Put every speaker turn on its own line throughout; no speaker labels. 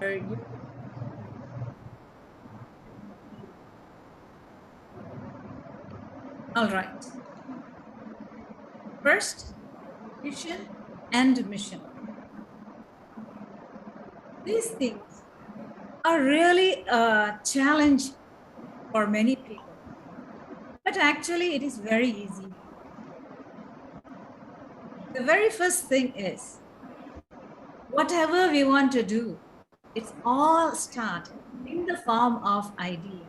You. All right. First, vision and mission. These things are really a challenge for many people, but actually it is very easy. The very first thing is, whatever we want to do, it's all start in the form of idea,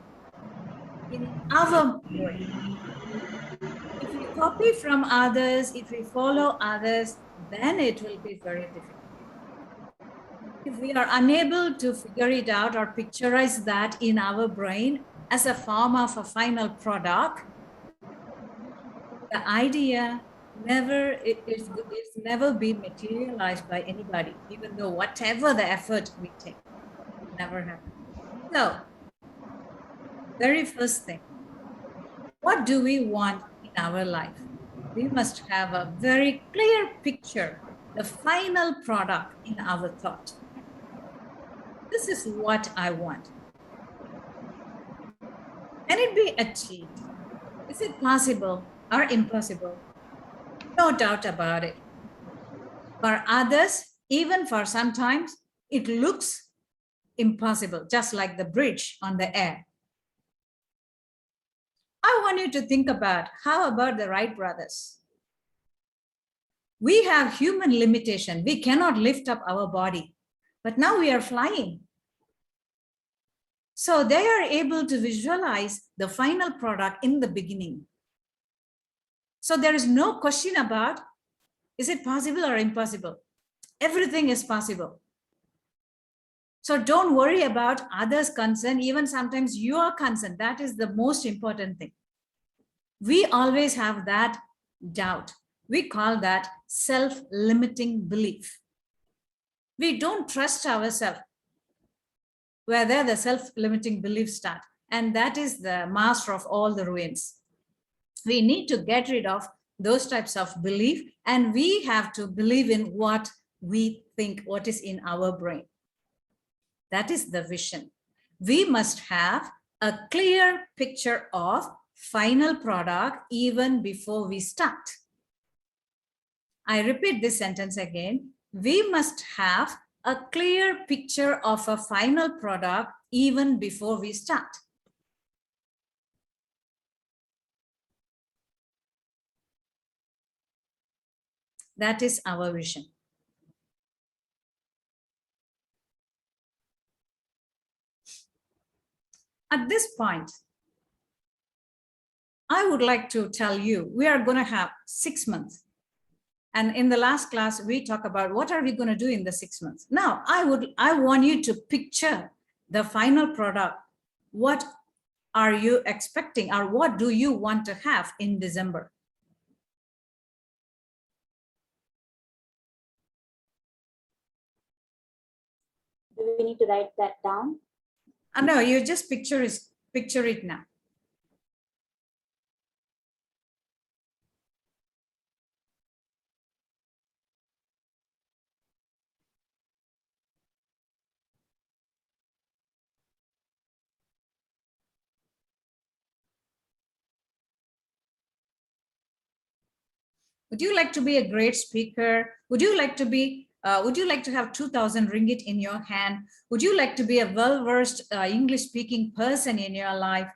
in our brain. If we copy from others, if we follow others, then it will be very difficult. If we are unable to figure it out or picturize that in our brain as a form of a final product, the idea it's never been materialized by anybody, even though whatever the effort we take, never happen. So, very first thing, what do we want in our life? We must have a very clear picture, the final product in our thought. This is what I want. Can it be achieved? Is it possible or impossible? No doubt about it. For others, even for sometimes, it looks impossible, just like the bridge on the air. I want you to think about, how about the Wright brothers? We have human limitation. We cannot lift up our body, but now we are flying. So they are able to visualize the final product in the beginning. So there is no question about, is it possible or impossible? Everything is possible. So don't worry about others' concern, even sometimes your concern. That is the most important thing. We always have that doubt. We call that self-limiting belief. We don't trust ourselves, whether the self-limiting beliefs start. And that is the master of all the ruins. We need to get rid of those types of belief, and we have to believe in what we think, what is in our brain. That is the vision. We must have a clear picture of final product even before we start. I repeat this sentence again. We must have a clear picture of a final product even before we start. That is our vision. At this point, I would like to tell you, we are going to have 6 months. And in the last class, we talk about what are we going to do in the 6 months. Now, I want you to picture the final product. What are you expecting, or what do you want to have in December?
Do we need to write that down?
No, you just picture it now. Would you like to be a great speaker? Would you like to have 2,000 ringgit in your hand? Would you like to be a well-versed English-speaking person in your life?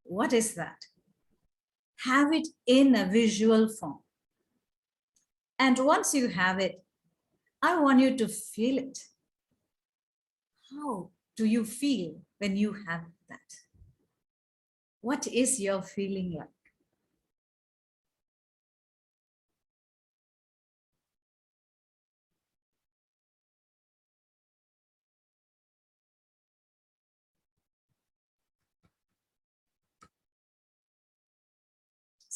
What is that? Have it in a visual form. And once you have it, I want you to feel it. How do you feel when you have that? What is your feeling like?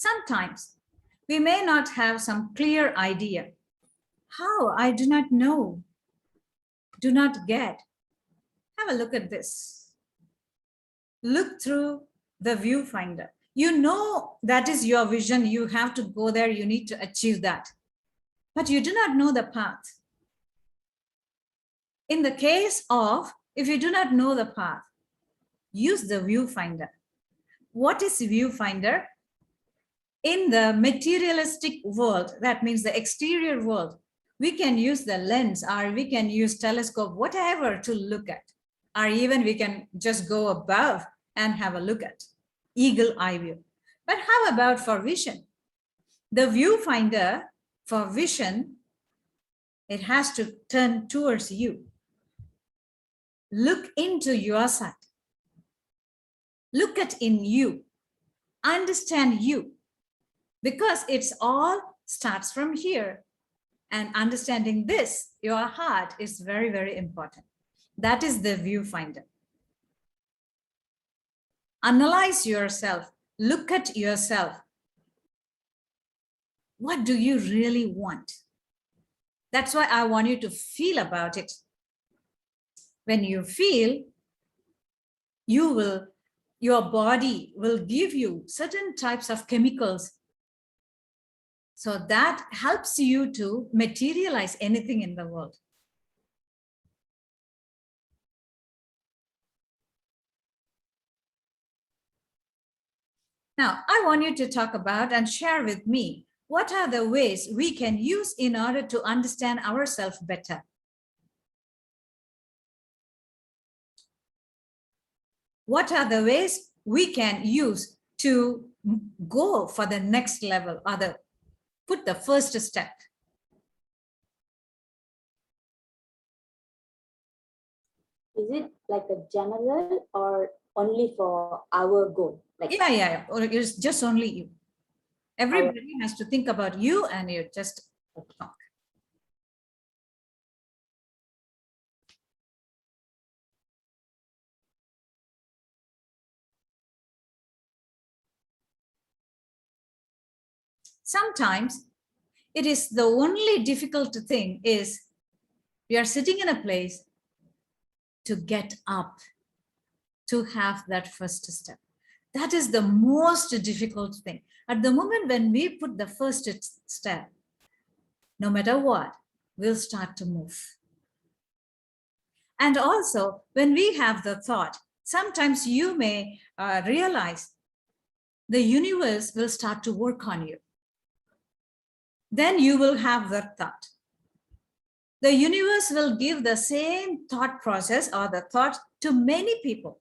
Sometimes we may not have some clear idea. How? I do not know. Do not get. Have a look at this. Look through the viewfinder. You know that is your vision. You have to go there. You need to achieve that. But you do not know the path. In the case of, if you do not know the path, use the viewfinder. What is viewfinder? In the materialistic world, that means the exterior world, we can use the lens or we can use telescope, whatever, to look at, or even we can just go above and have a look at, eagle eye view. But how about for vision? The viewfinder for vision, it has to turn towards you. Look into your side. Look at in you. Understand you. Because it's all starts from here. And understanding this, your heart, is very, very important. That is the viewfinder. Analyze yourself. Look at yourself. What do you really want? That's why I want you to feel about it. When you feel, your body will give you certain types of chemicals. So that helps you to materialize anything in the world. Now, I want you to talk about and share with me, what are the ways we can use in order to understand ourselves better? What are the ways we can use to go for the next level, or put the first step?
Is it like a general or only for our goal? Like,
Yeah. Or it's just only you. Everybody has to think about you and you just talk. Sometimes it is the only difficult thing is we are sitting in a place to get up, to have that first step. That is the most difficult thing. At the moment when we put the first step, no matter what, we'll start to move. And also, when we have the thought, sometimes you may realize the universe will start to work on you. Then you will have that thought. The universe will give the same thought process or the thought to many people.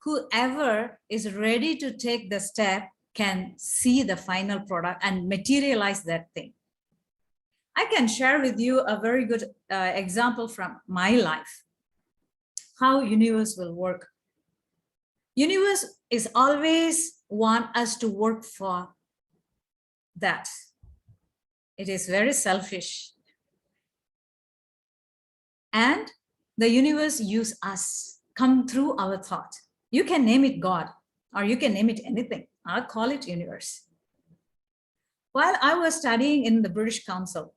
Whoever is ready to take the step can see the final product and materialize that thing. I can share with you a very good example from my life, how universe will work. Universe is always want us to work for that. It is very selfish. And the universe use us, come through our thought. You can name it God, or you can name it anything. I'll call it universe. While I was studying in the British Council,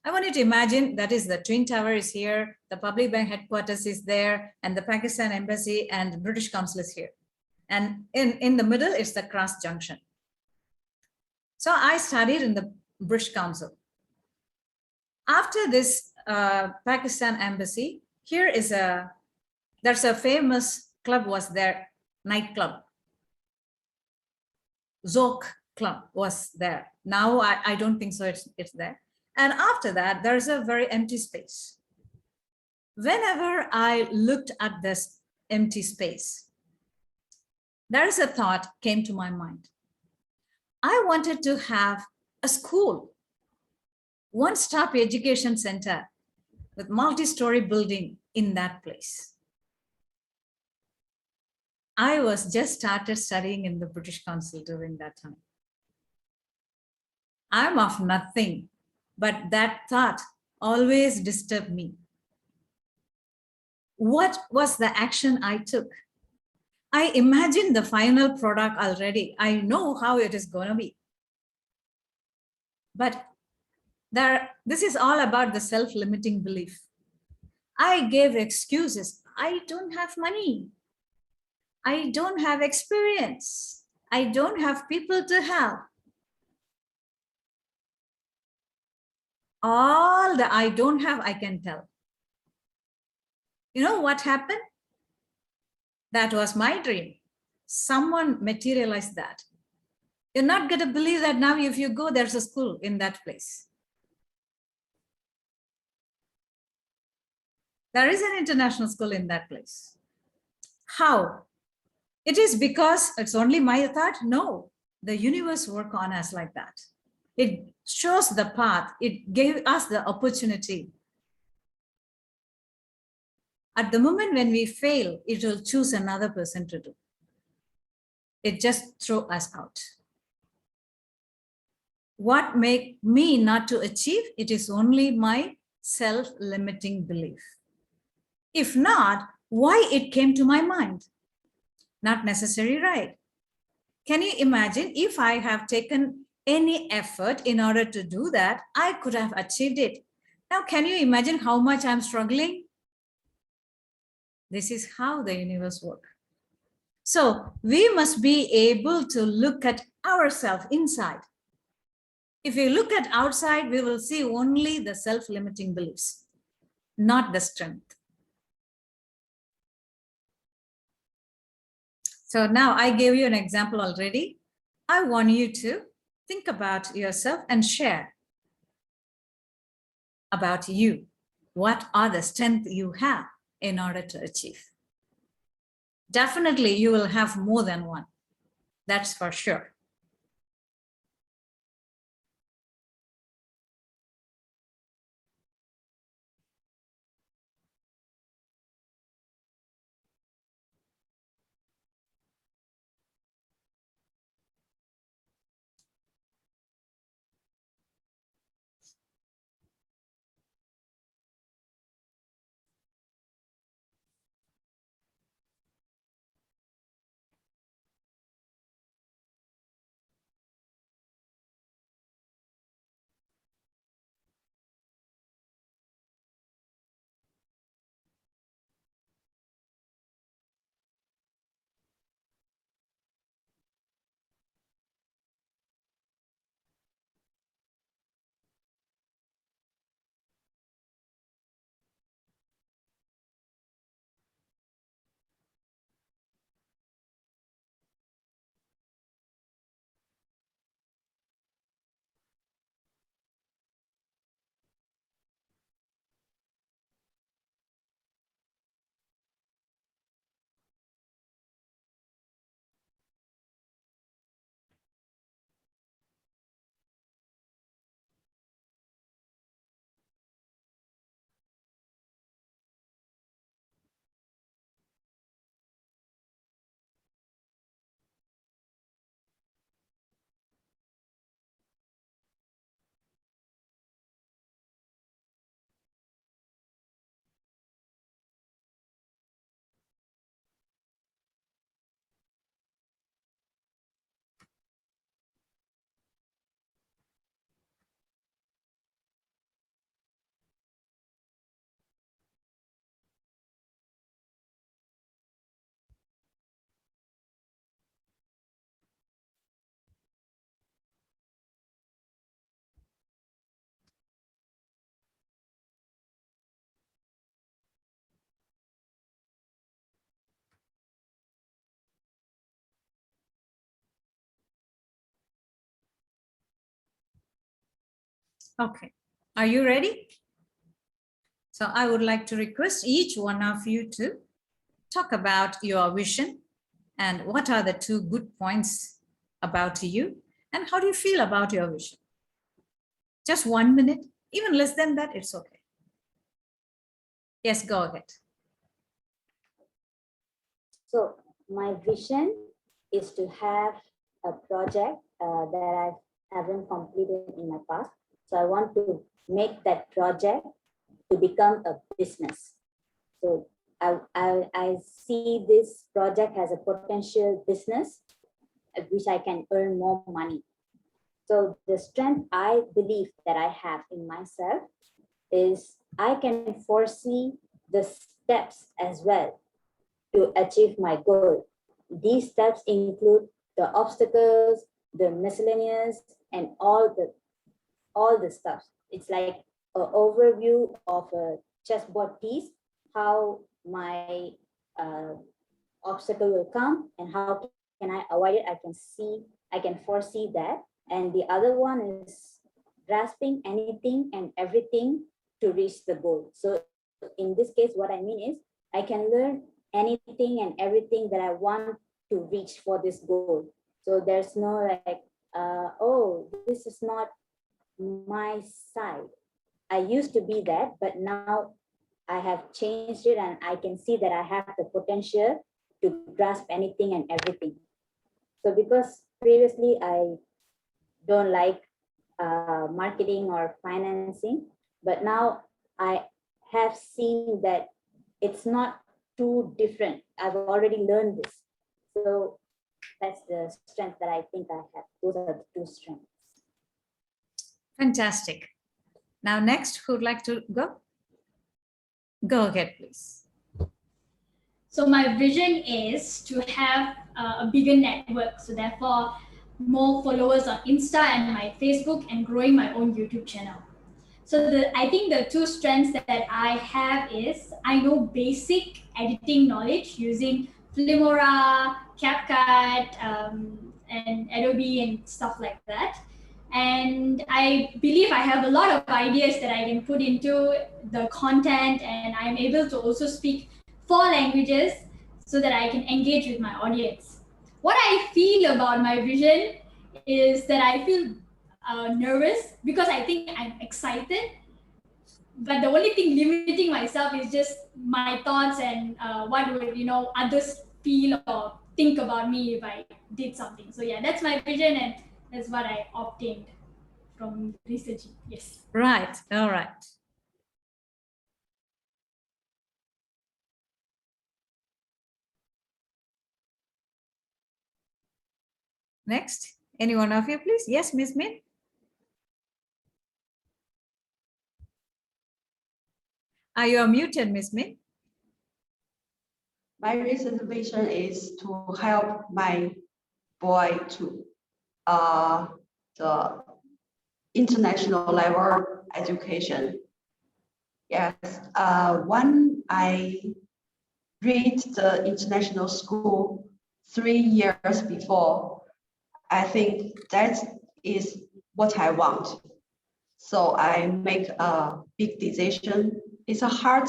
I want you to imagine that is the Twin Tower is here, the Public Bank headquarters is there, and the Pakistan Embassy and the British Council is here. And in the middle is the cross junction. So I studied in the British Council. After this Pakistan Embassy, there's a famous club was there, nightclub. Zouk Club was there. Now I don't think so it's there. And after that, there's a very empty space. Whenever I looked at this empty space, there is a thought came to my mind. I wanted to have a school, one-stop education center with multi-story building in that place. I was just started studying in the British Council during that time. I'm of nothing, but that thought always disturbed me. What was the action I took? I imagined the final product already. I know how it is going to be. But this is all about the self-limiting belief. I gave excuses. I don't have money. I don't have experience. I don't have people to help. All the I don't have, I can tell. You know what happened? That was my dream. Someone materialized that. You're not going to believe that now if you go, there's a school in that place. There is an international school in that place. How? It is because it's only my thought? No, the universe works on us like that. It shows the path. It gave us the opportunity. At the moment when we fail, it will choose another person to do. It just throw us out. What make me not to achieve? It is only my self-limiting belief. If not, why it came to my mind? Not necessarily right. Can you imagine if I have taken any effort in order to do that, I could have achieved it. Now, can you imagine how much I'm struggling? This is how the universe works. So we must be able to look at ourselves inside. If we look at outside, we will see only the self-limiting beliefs, not the strength. So now I gave you an example already. I want you to think about yourself and share about you. What are the strengths you have in order to achieve? Definitely you will have more than one. That's for sure. Okay, are you ready? So I would like to request each one of you to talk about your vision and what are the 2 good points about you and how do you feel about your vision? Just 1 minute, even less than that, it's okay. Yes, go ahead.
So my vision is to have a project that I haven't completed in my past. So I want to make that project to become a business. So I see this project as a potential business which I can earn more money. So the strength I believe that I have in myself is I can foresee the steps as well to achieve my goal. These steps include the obstacles, the miscellaneous, and all the stuff. It's like an overview of a chessboard piece, how my obstacle will come and how can I avoid it. I can foresee that. And the other one is grasping anything and everything to reach the goal. So in this case, what I mean is I can learn anything and everything that I want to reach for this goal. So there's no like, oh, this is not my side. I used to be that, but now I have changed it and I can see that I have the potential to grasp anything and everything. So because previously I don't like marketing or financing, but now I have seen that it's not too different. I've already learned this. So that's the strength that I think I have. Those are the two strengths.
Fantastic. Now next, who'd like to go? Go ahead, please.
So my vision is to have a bigger network. So therefore, more followers on Insta and my Facebook, and growing my own YouTube channel. So I think the two strengths that I have is I know basic editing knowledge using Filmora, CapCut, and Adobe and stuff like that. And I believe I have a lot of ideas that I can put into the content, and I'm able to also speak 4 languages so that I can engage with my audience. What I feel about my vision is that I feel nervous because I think I'm excited, but the only thing limiting myself is just my thoughts and what would others feel or think about me if I did something. So yeah, that's my vision, and that's what I obtained from researching. Yes.
Right. All right. Next, any one of you, please. Yes, Miss Min. You are muted, Miss Min.
My recent vision is to help my boy to the international level education. Yes, when I read the international school 3 years before, I think that is what I want. So I make a big decision. It's a hard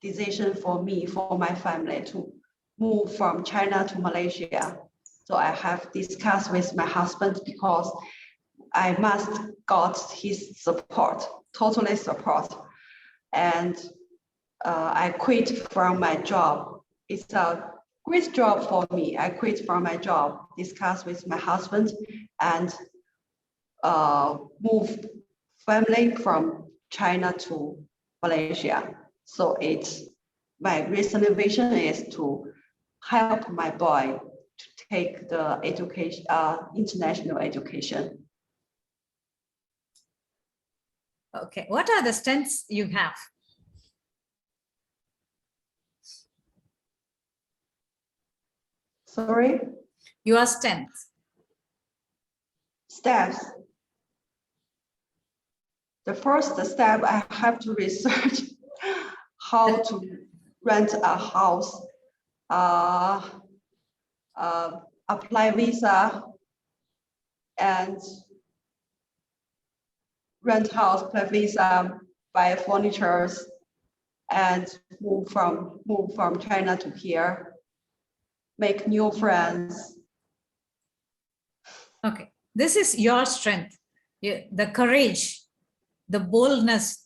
decision for me, for my family to move from China to Malaysia. So I have discussed with my husband because I must got his support, totally support. And I quit from my job. It's a great job for me. I quit from my job, discussed with my husband, and moved family from China to Malaysia. So my recent vision is to help my boy to take the education, international education.
Okay, what are the strengths you have?
Sorry?
Your strengths.
Steps. The first step, I have to research how to rent a house, apply visa, and rent house, apply visa, buy furnitures, and move from China to here, make new friends.
Okay, this is your strength, the courage, the boldness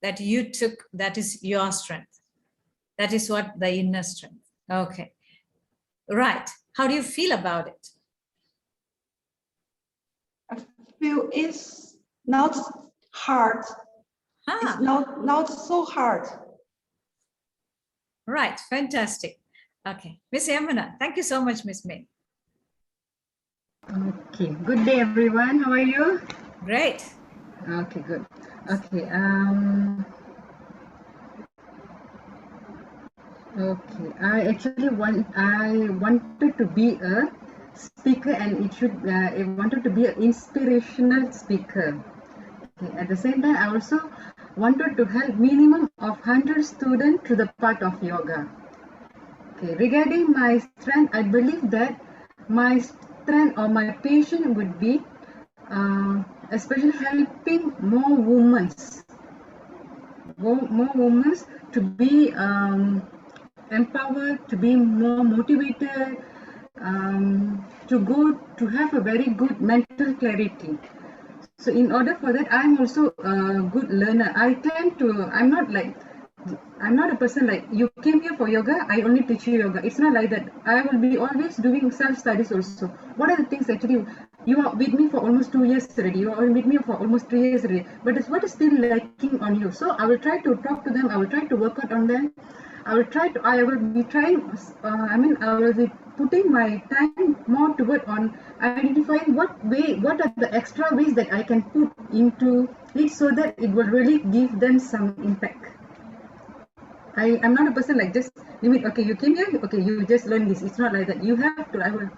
that you took, that is your strength. That is what the inner strength. Okay, right. How do you feel about it?
I feel it's not hard. It's not so hard.
Right, fantastic. Okay, Miss Yamuna, thank you so much, Miss May.
Okay, good day everyone. How are you?
Great.
Okay, good. Okay, okay. I wanted to be a speaker, and I wanted to be an inspirational speaker. Okay. At the same time, I also wanted to help minimum of 100 students to the part of yoga. Okay. Regarding my strength, I believe that my strength or my passion would be especially helping more women to be empowered, to be more motivated, to have a very good mental clarity. So in order for that, I'm also a good learner. I'm not a person like you came here for yoga, I only teach you yoga. It's not like that. I will be always doing self-studies also. What are the things actually, you are with me for almost 2 years already, you are with me for almost 3 years already, but it's what is still lacking on you. So I will try to talk to them, I will try to work out on them. I will be trying, I will be putting my time more toward on identifying what are the extra ways that I can put into it so that it will really give them some impact. I'm not a person like just limit, okay, you came here, okay, you just learn this. It's not like that. You have to, I will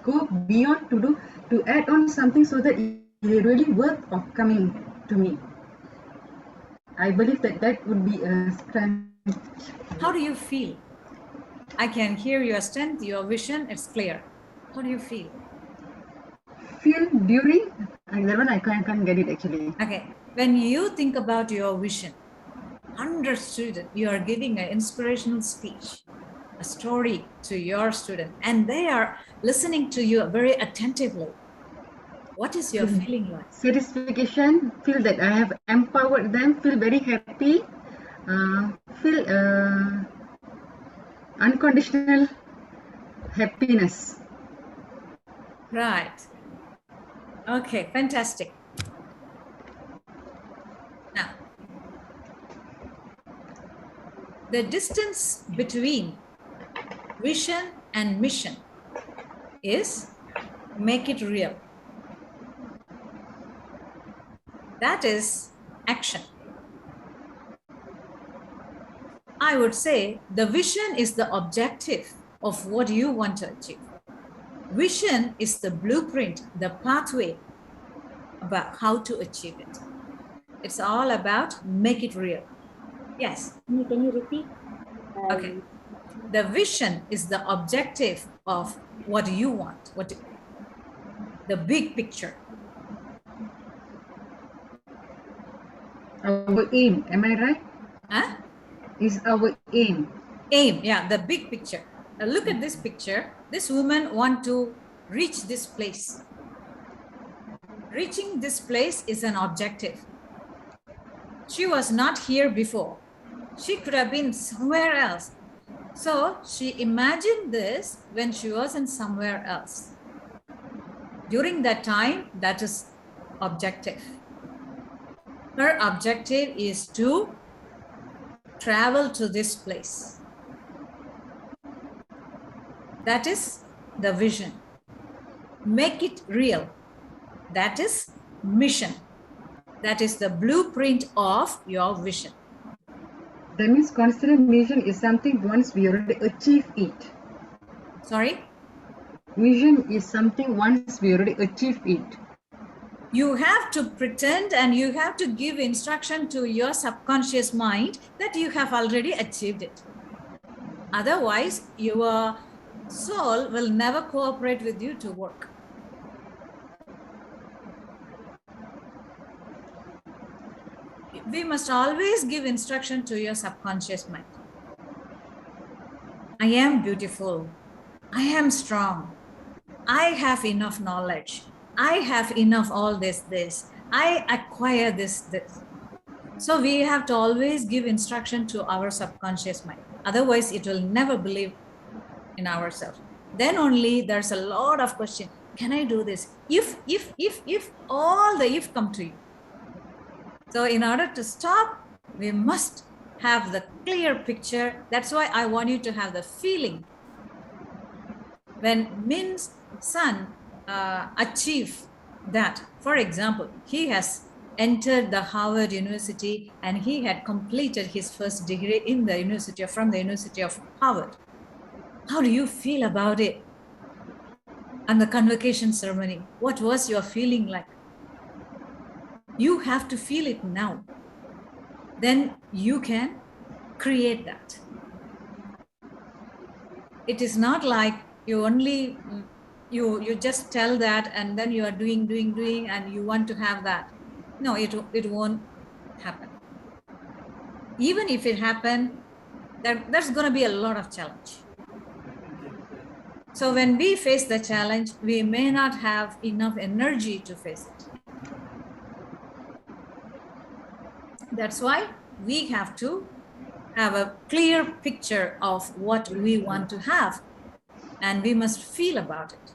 go beyond to add on something so that it really worth of coming to me. I believe that would be a strength.
How do you feel? I can hear your strength, your vision, it's clear. How do you feel?
Feel during, that one I can't get it actually.
Okay, when you think about your vision, 100 students, you are giving an inspirational speech, a story to your student, and they are listening to you very attentively. What is your feeling like?
Satisfaction, feel that I have empowered them, feel very happy, feel unconditional happiness.
Right. Okay, fantastic. Now, the distance between vision and mission is make it real. That is action. I would say the vision is the objective of what you want to achieve. Vision is the blueprint, the pathway about how to achieve it. It's all about make it real. Yes.
Can you repeat?
Okay. The vision is the objective of what you want, the big picture.
Our aim, am I right?
Huh?
Is our aim.
Aim, yeah, the big picture. Now look at this picture. This woman want to reach this place. Reaching this place is an objective. She was not here before. She could have been somewhere else. So she imagined this when she wasn't somewhere else. During that time, that is objective. Her objective is to travel to this place. That is the vision. Make it real. That is mission. That is the blueprint of your vision.
That means consider mission is something once we already achieve it.
Sorry?
Vision is something once we already achieve it.
You have to pretend and you have to give instruction to your subconscious mind that you have already achieved it. Otherwise, your soul will never cooperate with you to work. We must always give instruction to your subconscious mind. I am beautiful. I am strong. I have enough knowledge. I have enough all this. I acquire this. So we have to always give instruction to our subconscious mind. Otherwise, it will never believe in ourselves. Then only there's a lot of question. Can I do this? If, all the if come to you. So in order to stop, we must have the clear picture. That's why I want you to have the feeling. When Min's son achieved that, for example, he has entered the Harvard University and he had completed his first degree in the university from the University of Harvard. How do you feel about it? And the convocation ceremony, what was your feeling like? You have to feel it now. Then you can create that. It is not like you only, you just tell that and then you are doing and you want to have that. No, it won't happen. Even if it happened, there's going to be a lot of challenge. So when we face the challenge, we may not have enough energy to face it. That's why we have to have a clear picture of what we want to have, and we must feel about it.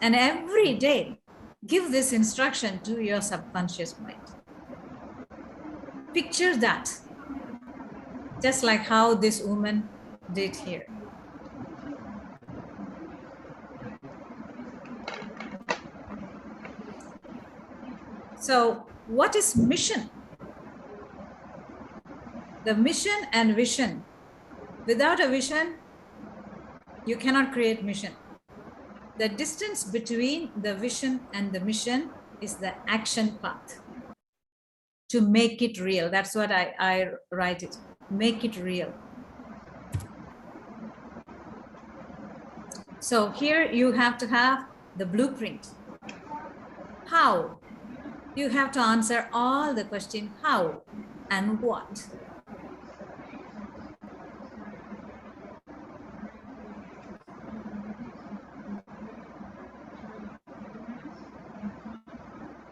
And every day, give this instruction to your subconscious mind. Picture that, just like how this woman did here. So what is mission? The mission and vision. Without a vision, you cannot create mission. The distance between the vision and the mission is the action path. To make it real, that's what I write it. Make it real. So here you have to have the blueprint. How? You have to answer all the question how and what.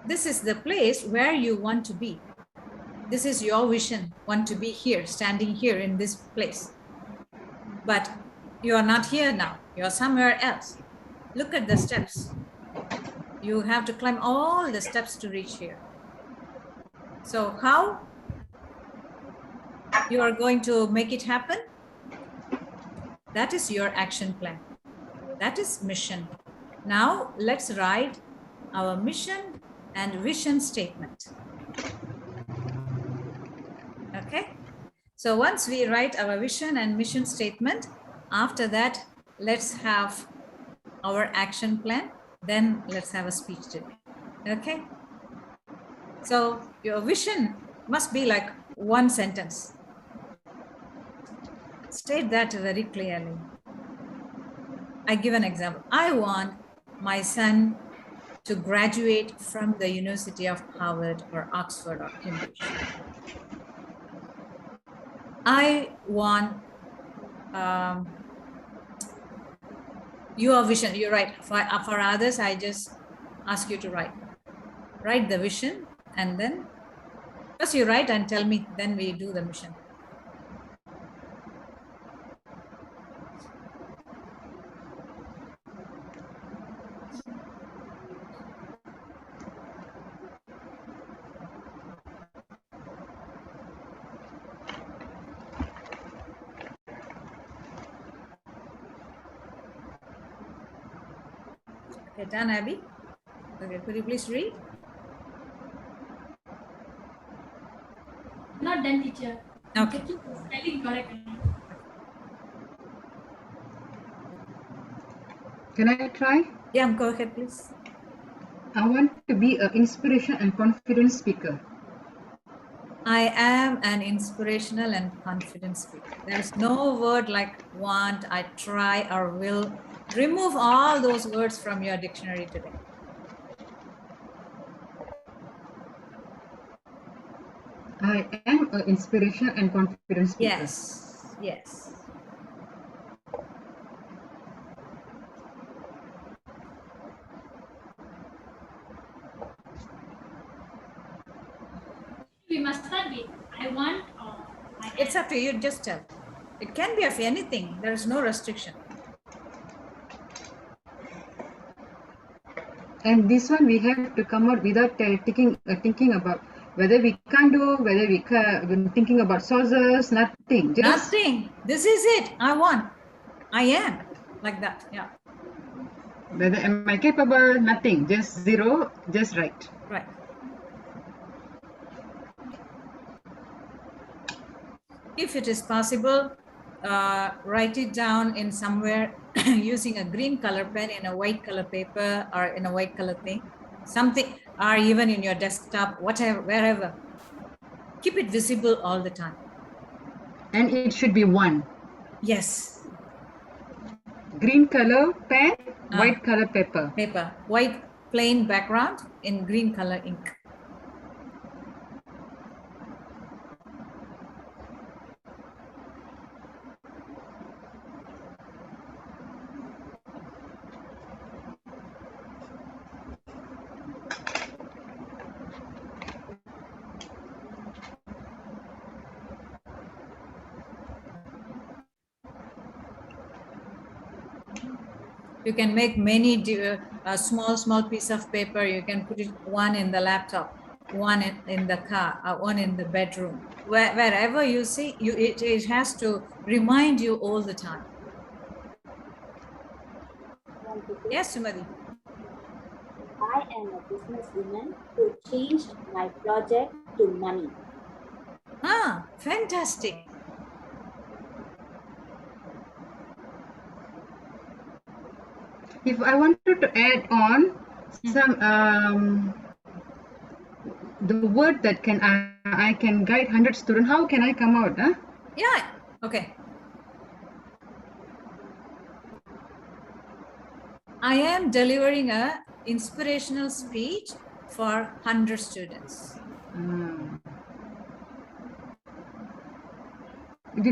This is the place where you want to be. This is your vision, want to be here, standing here in this place. But you are not here now, you are somewhere else. Look at the steps. You have to climb all the steps to reach here. So how you are going to make it happen? That is your action plan. That is mission. Now let's write our mission and vision statement. Okay. So once we write our vision and mission statement, after that, let's have our action plan. Then let's have a speech today. Okay. So your vision must be like one sentence. State that very clearly. I give an example. I want my son to graduate from the University of Harvard or Oxford or Cambridge. I want your vision. You're right. For others, I just ask you to write the vision, and then first you write and tell me, then we do the mission. Okay, done, Abby? Okay, could you please read?
Not done, teacher.
Okay.
Spelling correct.
Can I try?
Yeah, go ahead, please.
I want to be an inspiration and confidence speaker.
I am an inspirational and confident speaker. There's no word like want, I try, or will. Remove all those words from your dictionary today.
I am an inspiration and confidence speaker.
Yes, yes.
We must start with I want or I
It's up to you, just tell. It can be of anything. There is no restriction.
And this one we have to come out without thinking about whether we can do, whether we can, thinking about sources, nothing. Just
Nothing. This is it. I want. I am. Like that. Yeah.
whether am I capable, nothing. Just zero, just right.
Right. If it is possible, write it down in somewhere using a green color pen in a white color paper or in a white color thing. Something, or even in your desktop, whatever, wherever. Keep it visible all the time.
And it should be one.
Yes.
Green color pen,
Ah.
white color paper.
Paper, white plain background in green color ink. You can make many small piece of paper. You can put it one in the laptop, one in the car, one in the bedroom. Wherever you see, it has to remind you all the time. Yes, Sumati.
I am a businesswoman who changed my project to money.
Ah, fantastic.
If I wanted to add on some the word that I can guide 100 students, how can I come out? Huh?
Yeah, okay. I am delivering a inspirational speech for 100 students.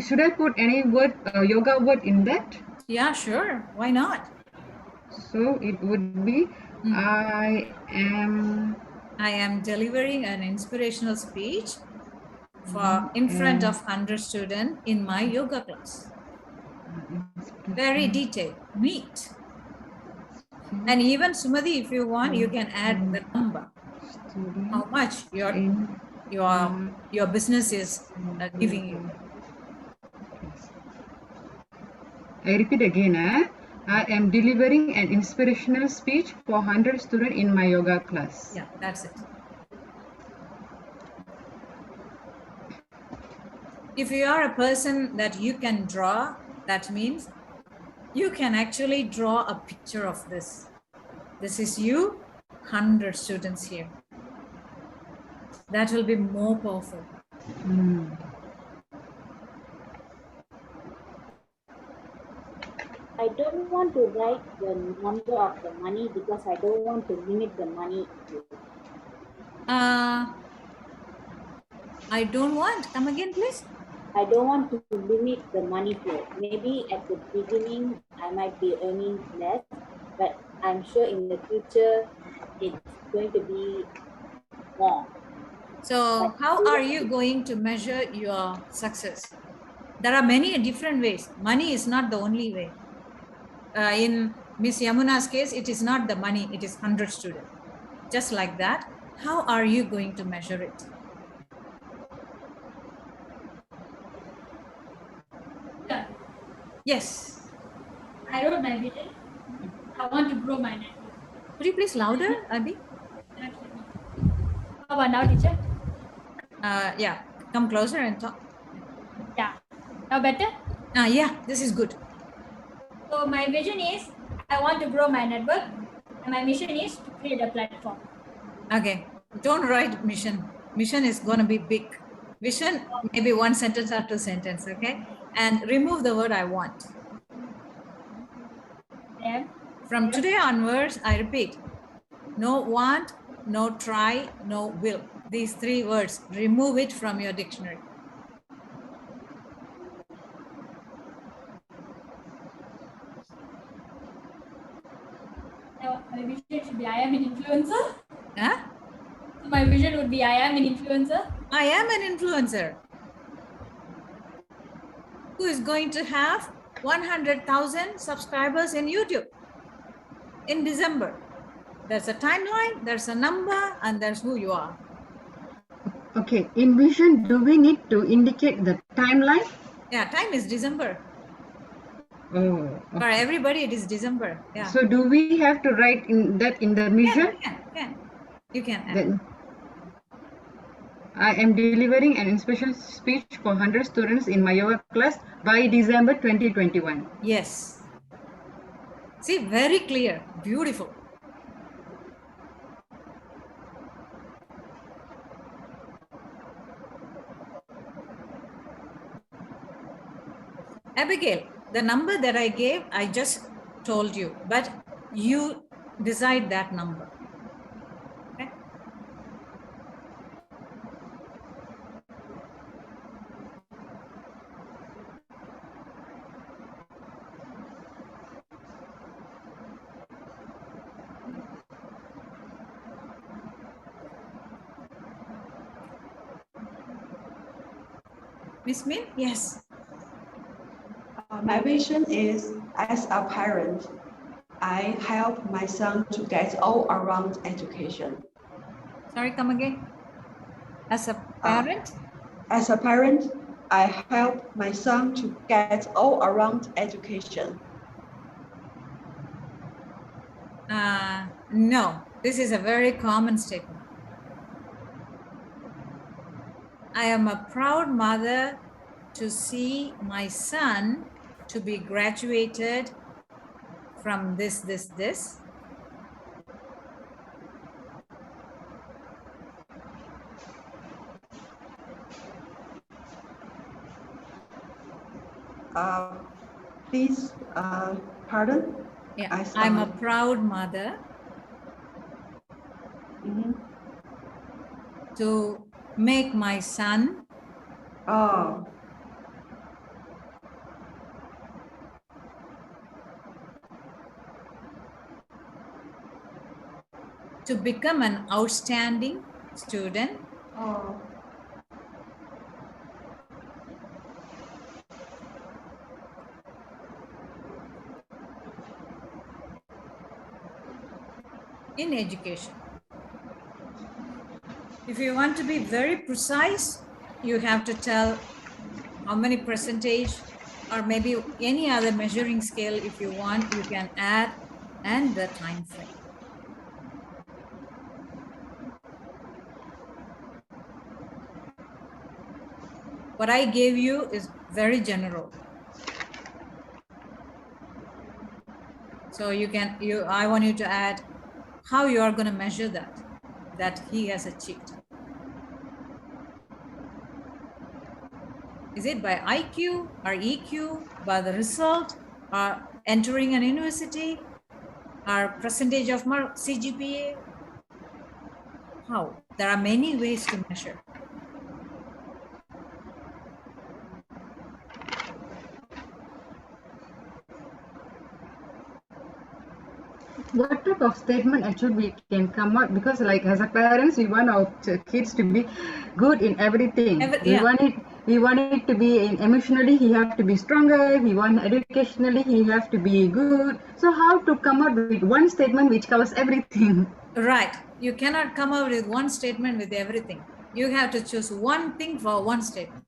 Should I put any word, yoga word in that?
Yeah, sure. Why not?
So it would be, I am
delivering an inspirational speech for in front of 100 students in my yoga class. Very detailed, neat. And even Sumati, if you want, you can add the number. How much your business is giving you.
I repeat again, I am delivering an inspirational speech for 100 students in my yoga class.
Yeah, that's it. If you are a person that you can draw, that means you can actually draw a picture of this. This is you, 100 students here. That will be more powerful.
I don't want to write the number of the money because I don't want to limit the money.
I don't want. Come again, please.
I don't want to limit the money flow. Maybe at the beginning, I might be earning less, but I'm sure in the future, it's going to be more.
So how are you going to measure your success? There are many different ways. Money is not the only way. In Miss Yamuna's case, it is not the money, it is 100 students. Just like that, how are you going to measure it?
Yeah.
Yes.
I wrote my vision. I want to grow my network.
Could you please louder, Abhi?
How about now, teacher?
Yeah, come closer and talk.
Yeah. Now better?
Yeah, this is good.
So my vision is I want to grow my network, and my mission is to create a platform.
Okay, don't write mission. Mission is going to be big. Vision, maybe one sentence or two sentences, okay? And remove the word I want.
Yeah.
From today onwards, I repeat, no want, no try, no will. These three words, remove it from your dictionary.
My vision should be I am an influencer.
Huh?
So my vision would be I am an influencer.
I am an influencer who is going to have 100,000 subscribers in YouTube in December. There's a timeline, there's a number, and there's who you are.
Okay, in vision, do we need to indicate the timeline?
Yeah, time is December.
Oh, okay.
For everybody, it is December. Yeah.
So do we have to write in the vision?
You can add.
Then I am delivering an inspirational speech for 100 students in my yoga class by December 2021.
Yes. See, very clear, beautiful. Abigail, the number that I gave, I just told you, but you decide that number. Okay? Miss Min? Yes.
My vision is, as a parent, I help my son to get all-around education.
Sorry, come again. As a parent?
As a parent, I help my son to get all-around education.
No, this is a very common statement. I am a proud mother to see my son to be graduated from this.
Please, pardon?
Yeah, I'm a proud mother to make my son to become an outstanding student in education. If you want to be very precise, you have to tell how many percentage, or maybe any other measuring scale. If you want, you can add, and the time frame. What I gave you is very general. So I want you to add how you are going to measure that he has achieved. Is it by IQ or EQ, by the result, or entering an university, or percentage of CGPA? How? There are many ways to measure.
What type of statement actually we can come up, because like as a parents we want our kids to be good in everything. We want it to be emotionally he have to be stronger, we want educationally he have to be good. So how to come up with one statement which covers everything?
Right, you cannot come up with one statement with everything. You have to choose one thing for one statement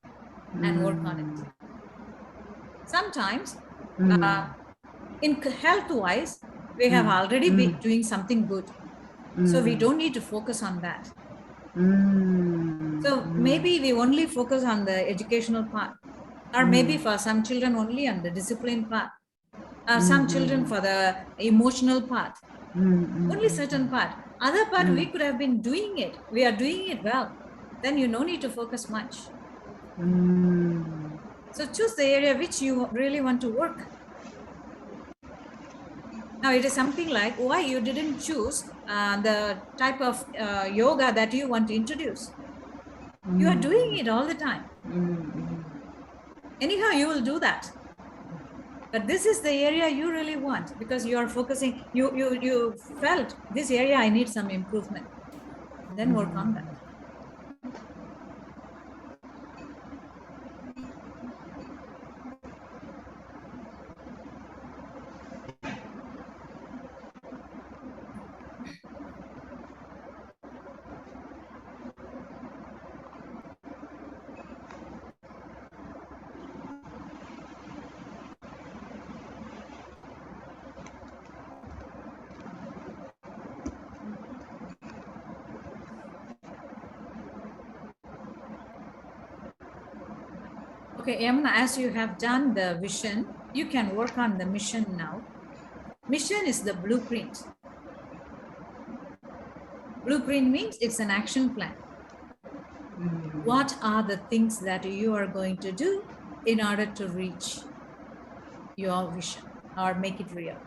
and work on it. Sometimes in health wise, we have already been doing something good. So we don't need to focus on that. So maybe we only focus on the educational part, or maybe for some children only on the discipline part, some children for the emotional part, only certain part. Other part we could have been doing it. We are doing it well. Then you no need to focus much. So choose the area which you really want to work. Now it is something like why you didn't choose the type of yoga that you want to introduce. You are doing it all the time. Anyhow, you will do that. But this is the area you really want because you are focusing, you felt this area I need some improvement. Then work on that. Okay, Yamuna, as you have done the vision, you can work on the mission now. Mission is the blueprint. Blueprint means it's an action plan. What are the things that you are going to do in order to reach your vision or make it real.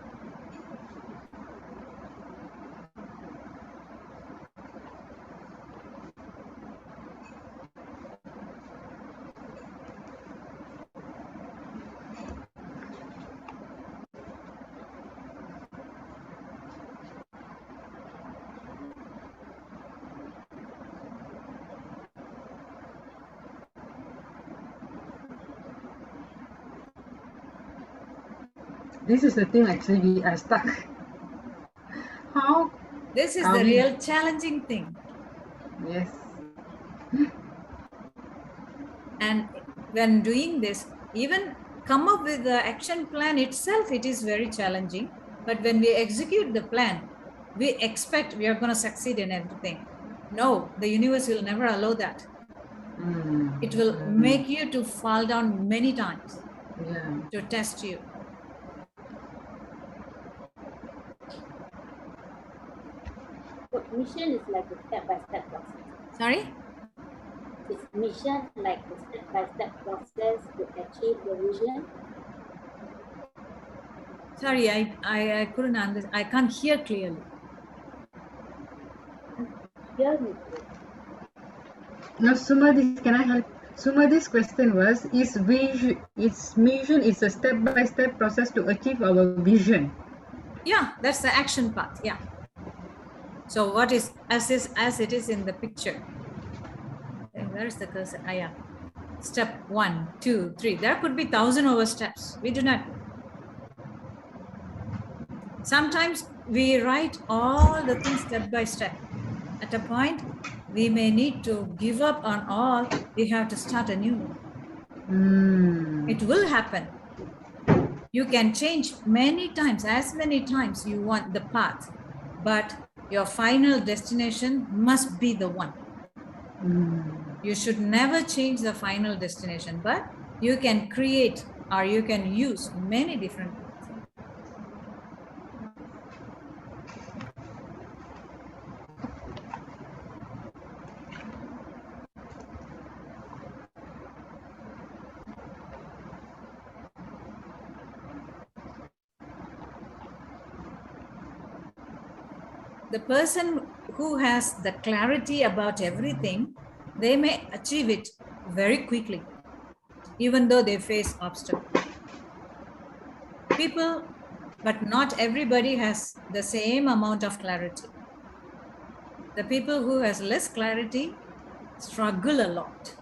This is the thing actually we are stuck. How?
This is
Are
the
we-
real challenging thing.
Yes.
And when doing this, even come up with the action plan itself, it is very challenging. But when we execute the plan, we expect we are going to succeed in everything. No, the universe will never allow that. It will make you to fall down many times
Yeah.
to test you.
So mission is like a step-by-step process.
Sorry?
Is mission like a step-by-step process to achieve the vision?
Sorry, I couldn't understand. I can't hear clearly.
Hear me.
Now, Sumadhi, can I help? Sumadhi's question was: Is mission is a step-by-step process to achieve our vision?
Yeah, that's the action part. Yeah. So what is as it is in the picture? Where is the cursor? Ah, yeah. Step 1, 2, 3. There could be 1,000 over steps. We do not. Sometimes we write all the things step by step. At a point, we may need to give up on all. We have to start anew. It will happen. You can change many times, as many times you want the path, but your final destination must be the one. You should never change the final destination, but you can create or you can use many different paths. The person who has the clarity about everything, they may achieve it very quickly, even though they face obstacles. People, but not everybody has the same amount of clarity. The people who has less clarity struggle a lot.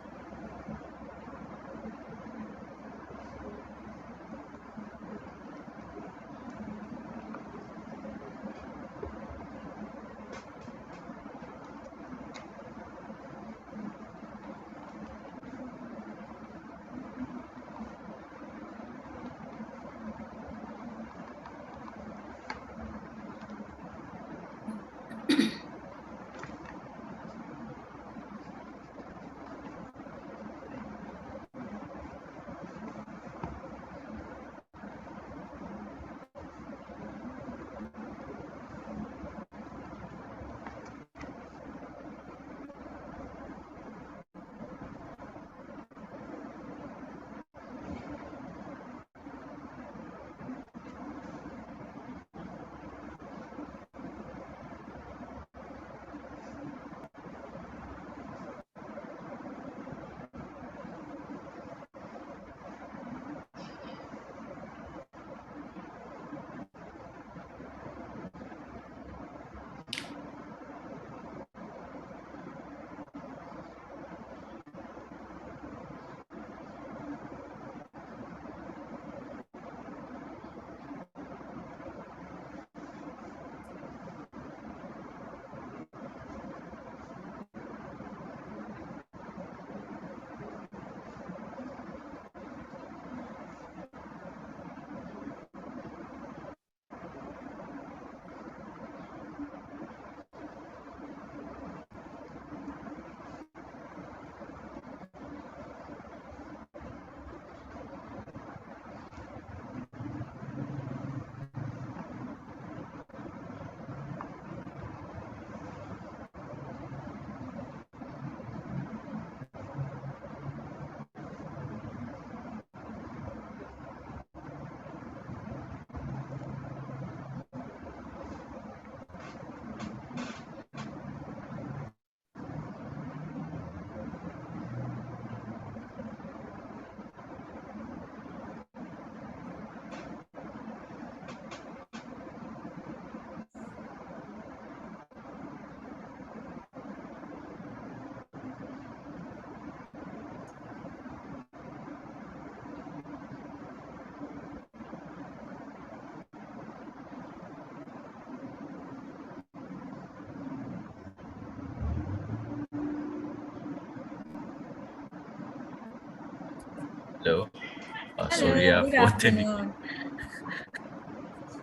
Doctor.
yeah,
Good
for 10 minutes.
afternoon.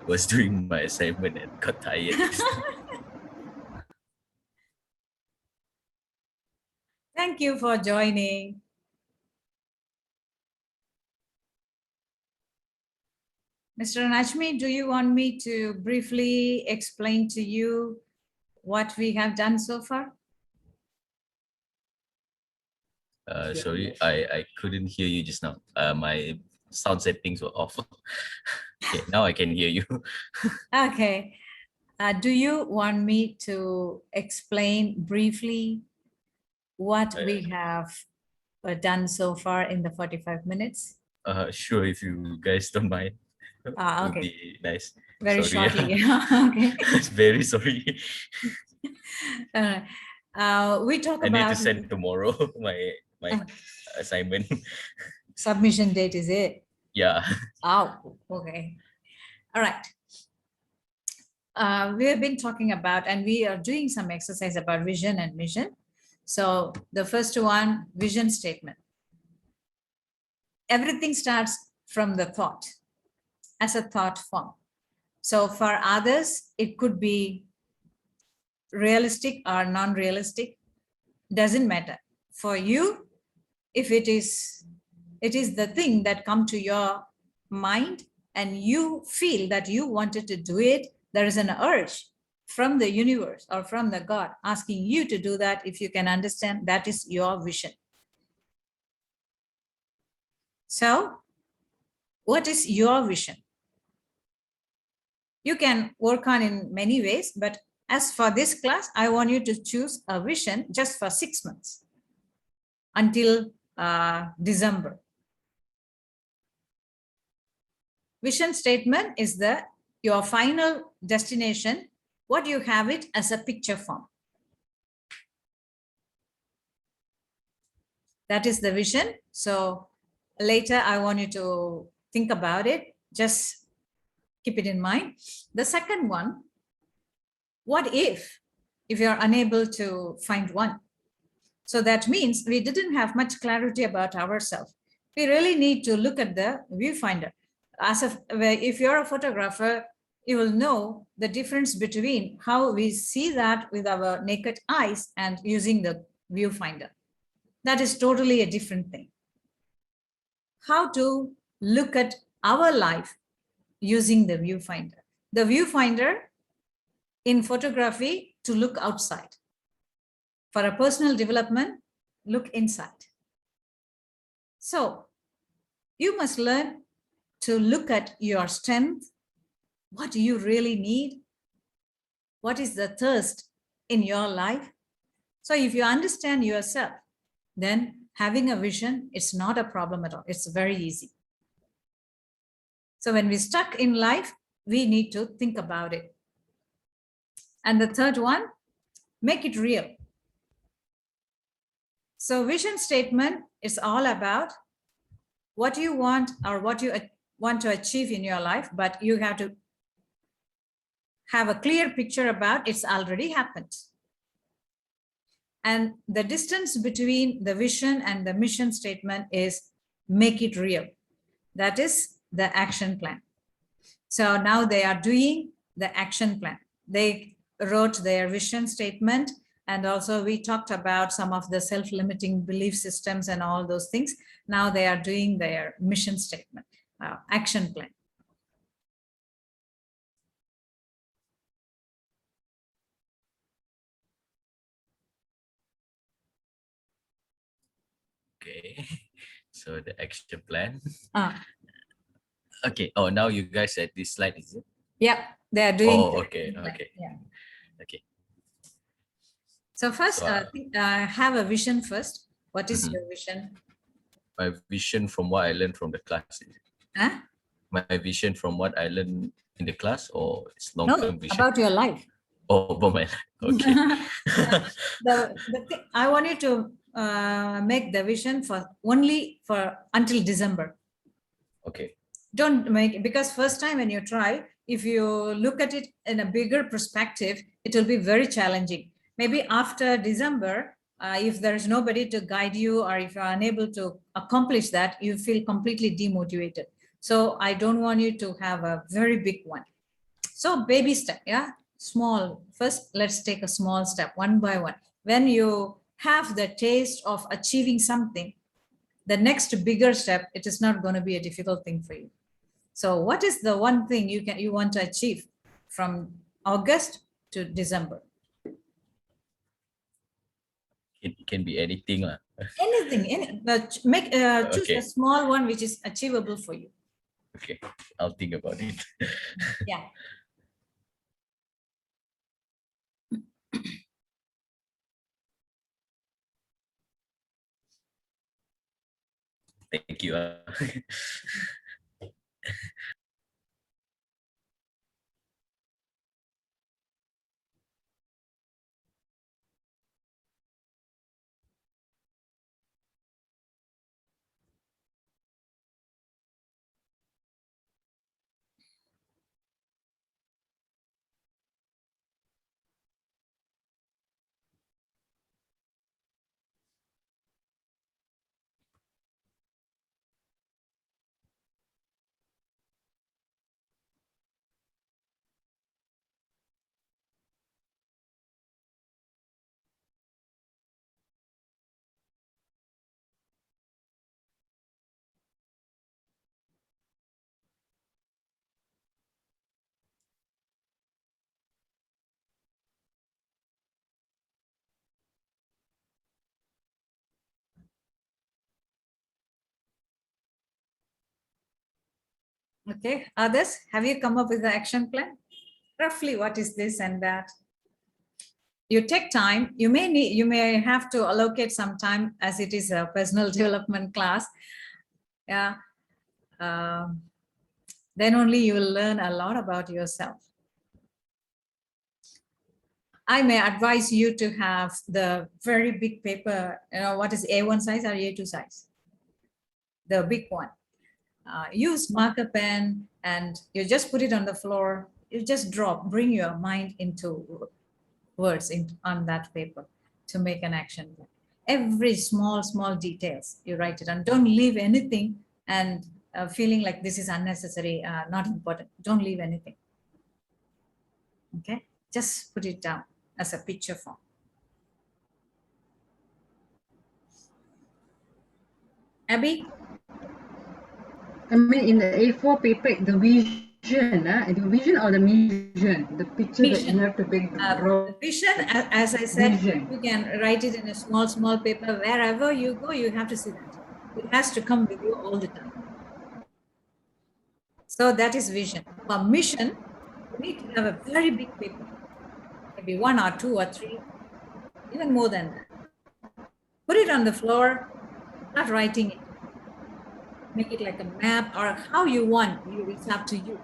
Was doing my assignment and got tired.
Thank you for joining. Mr. Najmi, do you want me to briefly explain to you what we have done so far?
Sorry, I couldn't hear you just now. My sound settings were off. Okay, now I can hear you.
Okay. Do you want me to explain briefly what we have done so far in the 45 minutes?
Sure, if you guys don't mind. It would
Okay.
be nice.
Very
Sorry.
shortly. Okay.
Very sorry.
We talk
I need to
about
send tomorrow my assignment.
submission date, is it?
Yeah.
Oh, okay. All right. We have been talking about, and we are doing some exercise about vision and mission. So the first one, vision statement. Everything starts from the thought, as a thought form. So for others, it could be realistic or non-realistic, doesn't matter. For you, if it is the thing that come to your mind and you feel that you wanted to do it, there is an urge from the universe or from the God asking you to do that. If you can understand, that is your vision. So what is your vision? You can work on in many ways, but as for this class, I want you to choose a vision just for 6 months until December. Vision statement is your final destination, what you have it as a picture form. That is the vision. So later I want you to think about it. Just keep it in mind. The second one, what if you're unable to find one? So that means we didn't have much clarity about ourselves. We really need to look at the viewfinder. If you're a photographer, you will know the difference between how we see that with our naked eyes and using the viewfinder. That is totally a different thing. How to look at our life using the viewfinder. The viewfinder in photography to look outside. For a personal development, look inside. So you must learn to look at your strength. What do you really need? What is the thirst in your life? So if you understand yourself, then having a vision, it's not a problem at all. It's very easy. So when we're stuck in life, we need to think about it. And the third one, make it real. So vision statement is all about what you want or what you want to achieve in your life, but you have to have a clear picture about it's already happened. And the distance between the vision and the mission statement is make it real. That is the action plan. So now they are doing the action plan. They wrote their vision statement, and also we talked about some of the self-limiting belief systems and all those things. Now they are doing their mission statement, action plan.
Okay. So the action plan.
Ah.
Okay. Oh, now you guys at this slide, is it?
Yeah, they are doing.
Oh, okay. Okay.
Yeah.
Okay.
So first,
So,
have a vision first. What is your vision?
My vision from what I learned from the class. Is it?
Huh?
My vision from what I learned in the class, or it's long-term vision?
About your life.
Oh, about my life. Okay.
I want you to make the vision for only for until December.
Okay.
Don't make it, because first time when you try, if you look at it in a bigger perspective, it will be very challenging. Maybe after December, if there is nobody to guide you, or if you're unable to accomplish that, you feel completely demotivated. So I don't want you to have a very big one. So baby step, yeah, small. First, let's take a small step one by one. When you have the taste of achieving something, the next bigger step, it is not going to be a difficult thing for you. So what is the one thing you want to achieve from August to December?
It can be anything.
Anything, choose a
Okay.
small one which is achievable for you.
Okay, I'll think about it.
Yeah.
Thank you.
Okay, others, have you come up with the action plan? Roughly, what is this and that? You take time. You may have to allocate some time, as it is a personal development class. Yeah. Then only you will learn a lot about yourself. I may advise you to have the very big paper. What is A1 size or A2 size? The big one. Use marker pen, and you just put it on the floor. You just bring your mind into words on that paper to make an action plan. Every small details, you write it, and don't leave anything and feeling like this is unnecessary, not important. Don't leave anything. Okay, just put it down as a picture form. Abby?
I mean, in the A4 paper, the vision or the mission, the picture that you have to make.
The vision, as I said,
Vision.
you can write it in a small paper. Wherever you go, you have to see that. It has to come with you all the time. So that is vision. For mission, you need to have a very big paper, maybe 1 or 2 or 3, even more than that. Put it on the floor, start writing it. Make it like a map or how you want. It's up to you.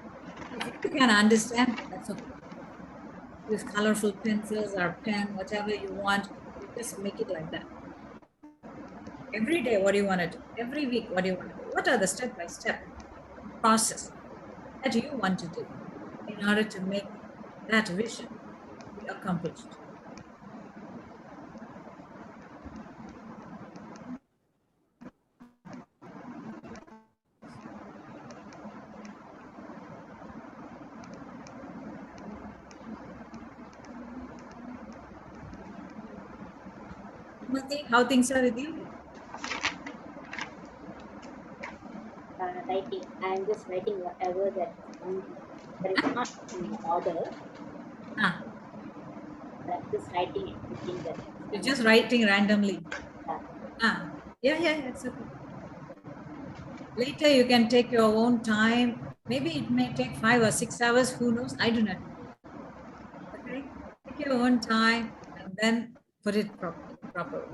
If you can understand, that's okay. With colorful pencils or pen, whatever you want, you just make it like that. Every day, what do you want to do? Every week, what do you want to do? What are the step-by-step process that you want to do in order to make that vision be accomplished? Mati, how things are with you?
Writing. I'm just writing whatever that is not in order. I'm just writing everything that.
You're just writing randomly.
Yeah.
Yeah, it's okay. Later, you can take your own time. Maybe it may take 5 or 6 hours. Who knows? I do not know. Okay, take your own time and then put it properly.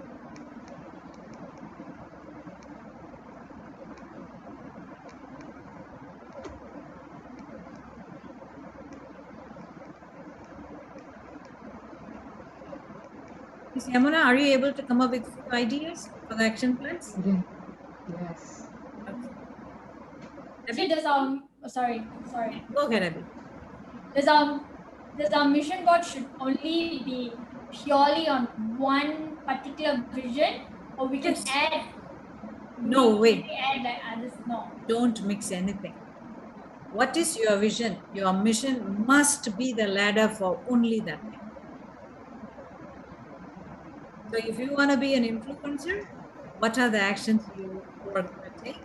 Miss Yamuna, are you able to come up with ideas for the action plans?
Yes.
Actually, sorry.
Go ahead, Abby.
Does our mission board should only be purely on one particular vision, or we can
Yes.
add?
No way.
Can we add like others? No.
Don't mix anything. What is your vision? Your mission must be the ladder for only that thing. So if you want to be an influencer, what are the actions you are going to take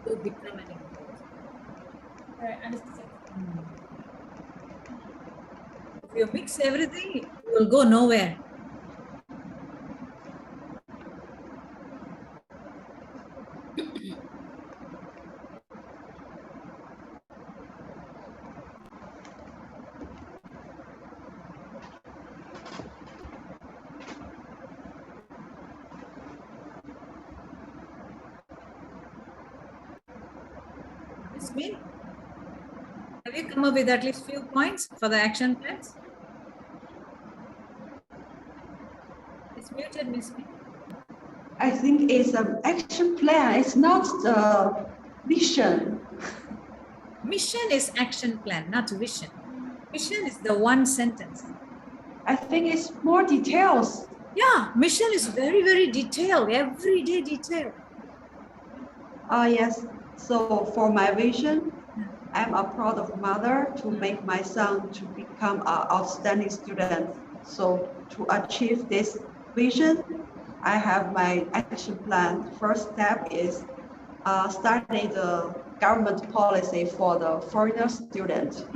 to become an influencer?
Right, understood.
If you mix everything, you will go nowhere. Miss Min, have you come up with at least few points for the action plans? It's muted, Miss Min.
I think it's an action plan. It's not the vision.
Mission is action plan, not vision. Vision is the one sentence.
I think it's more details.
Yeah, mission is very, very detailed, everyday detail.
Yes. So for my vision, I'm a proud of mother to make my son to become an outstanding student. So to achieve this vision, I have my action plan. First step is study the government policy for the foreigner student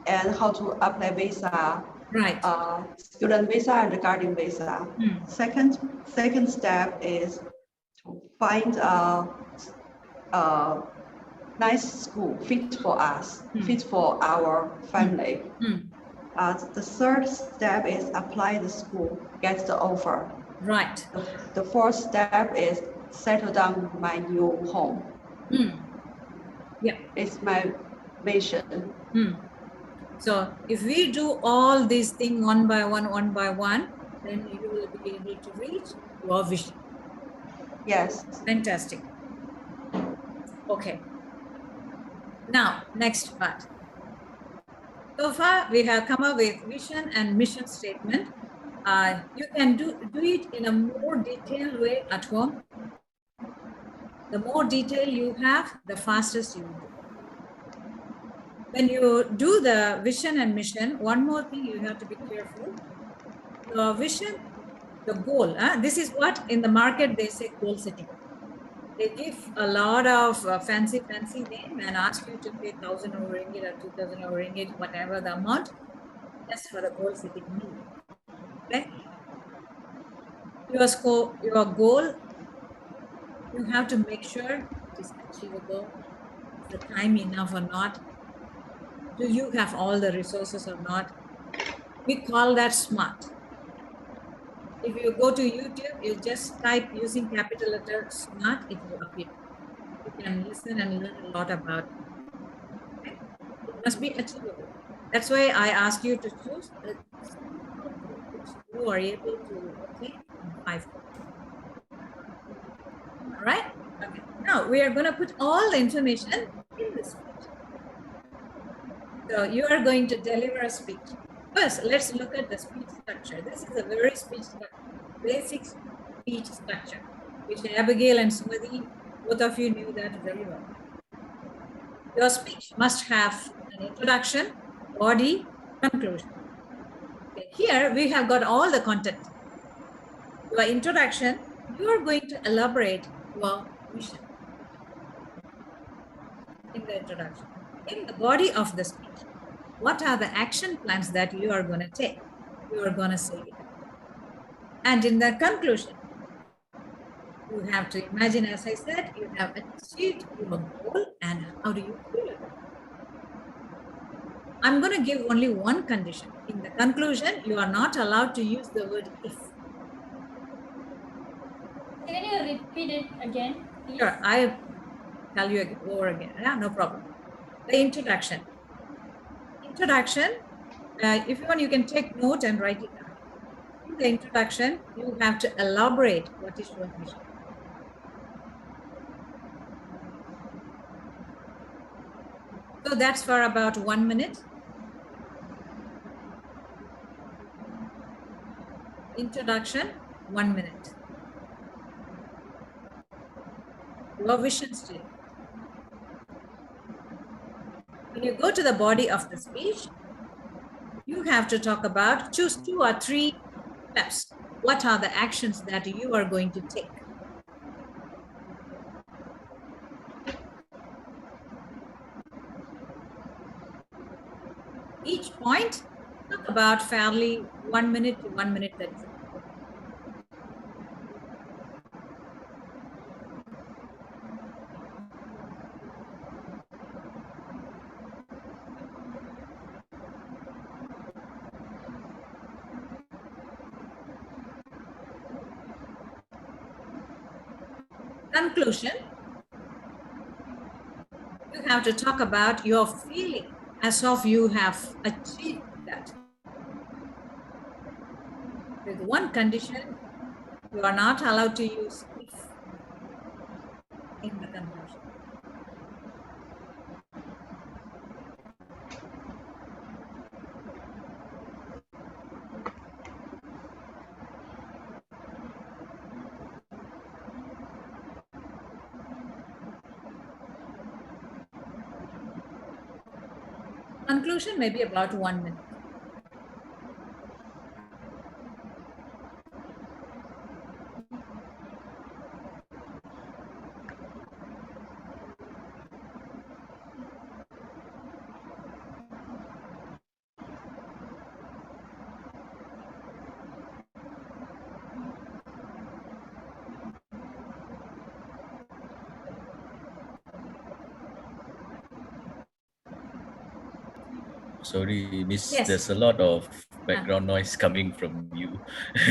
and how to apply visa,
Right.
student visa and guardian visa. Second step is to find a nice school fit for us, fit for our family. The third step is apply the school, get the offer.
Right.
The fourth step is settle down my new home.
Yeah.
It's my vision.
So if we do all these things one by one, then you will be able to reach your vision.
Yes.
Fantastic. Okay. Now, next part. So far, we have come up with vision and mission statement. You can do it in a more detailed way at home. The more detail you have, the fastest you will do. When you do the vision and mission, one more thing you have to be careful. Your vision, the goal, this is what in the market they say goal setting. They give a lot of fancy name and ask you to pay 1,000 ringgit or 2,000 ringgit, whatever the amount, just for the goal setting need. Okay? Your goal, you have to make sure it is achievable. Is the time enough or not? Do you have all the resources or not? We call that SMART. If you go to YouTube, you just type using capital letter SMART, it will appear. You can listen and learn a lot about it. Okay? It must be achievable. That's why I ask you to choose which you are able to obtain in 5 points. All right? Okay. Now we are going to put all the information in the speech. So you are going to deliver a speech. First, let's look at the speech structure. This is a very basic speech structure, which Abigail and Sumati, both of you knew that very well. Your speech must have an introduction, body, conclusion. Okay, here we have got all the content. Your introduction, you are going to elaborate your mission in the introduction. In the body of the speech, what are the action plans that you are going to take? You are going to say it. And in the conclusion, you have to imagine, as I said, you have achieved your goal and how do you feel about it? I'm going to give only one condition. In the conclusion, you are not allowed to use the word if.
Can you repeat it again, please?
Sure, I tell you over again. Yeah, no problem. The introduction. If you want, you can take note and write it down. In the introduction, you have to elaborate what is your mission. So that's for about 1 minute. Introduction, 1 minute. Your vision statement. When you go to the body of the speech, you have to talk about, choose 2 or 3 steps. What are the actions that you are going to take? Each point, talk about fairly 1 minute to 1 minute 30 seconds. Conclusion, you have to talk about your feeling as of you have achieved that. With one condition, you are not allowed to use if in the conclusion. Conclusion may be about 1 minute.
Sorry, Miss,
Yes.
there's a lot of background noise coming from you.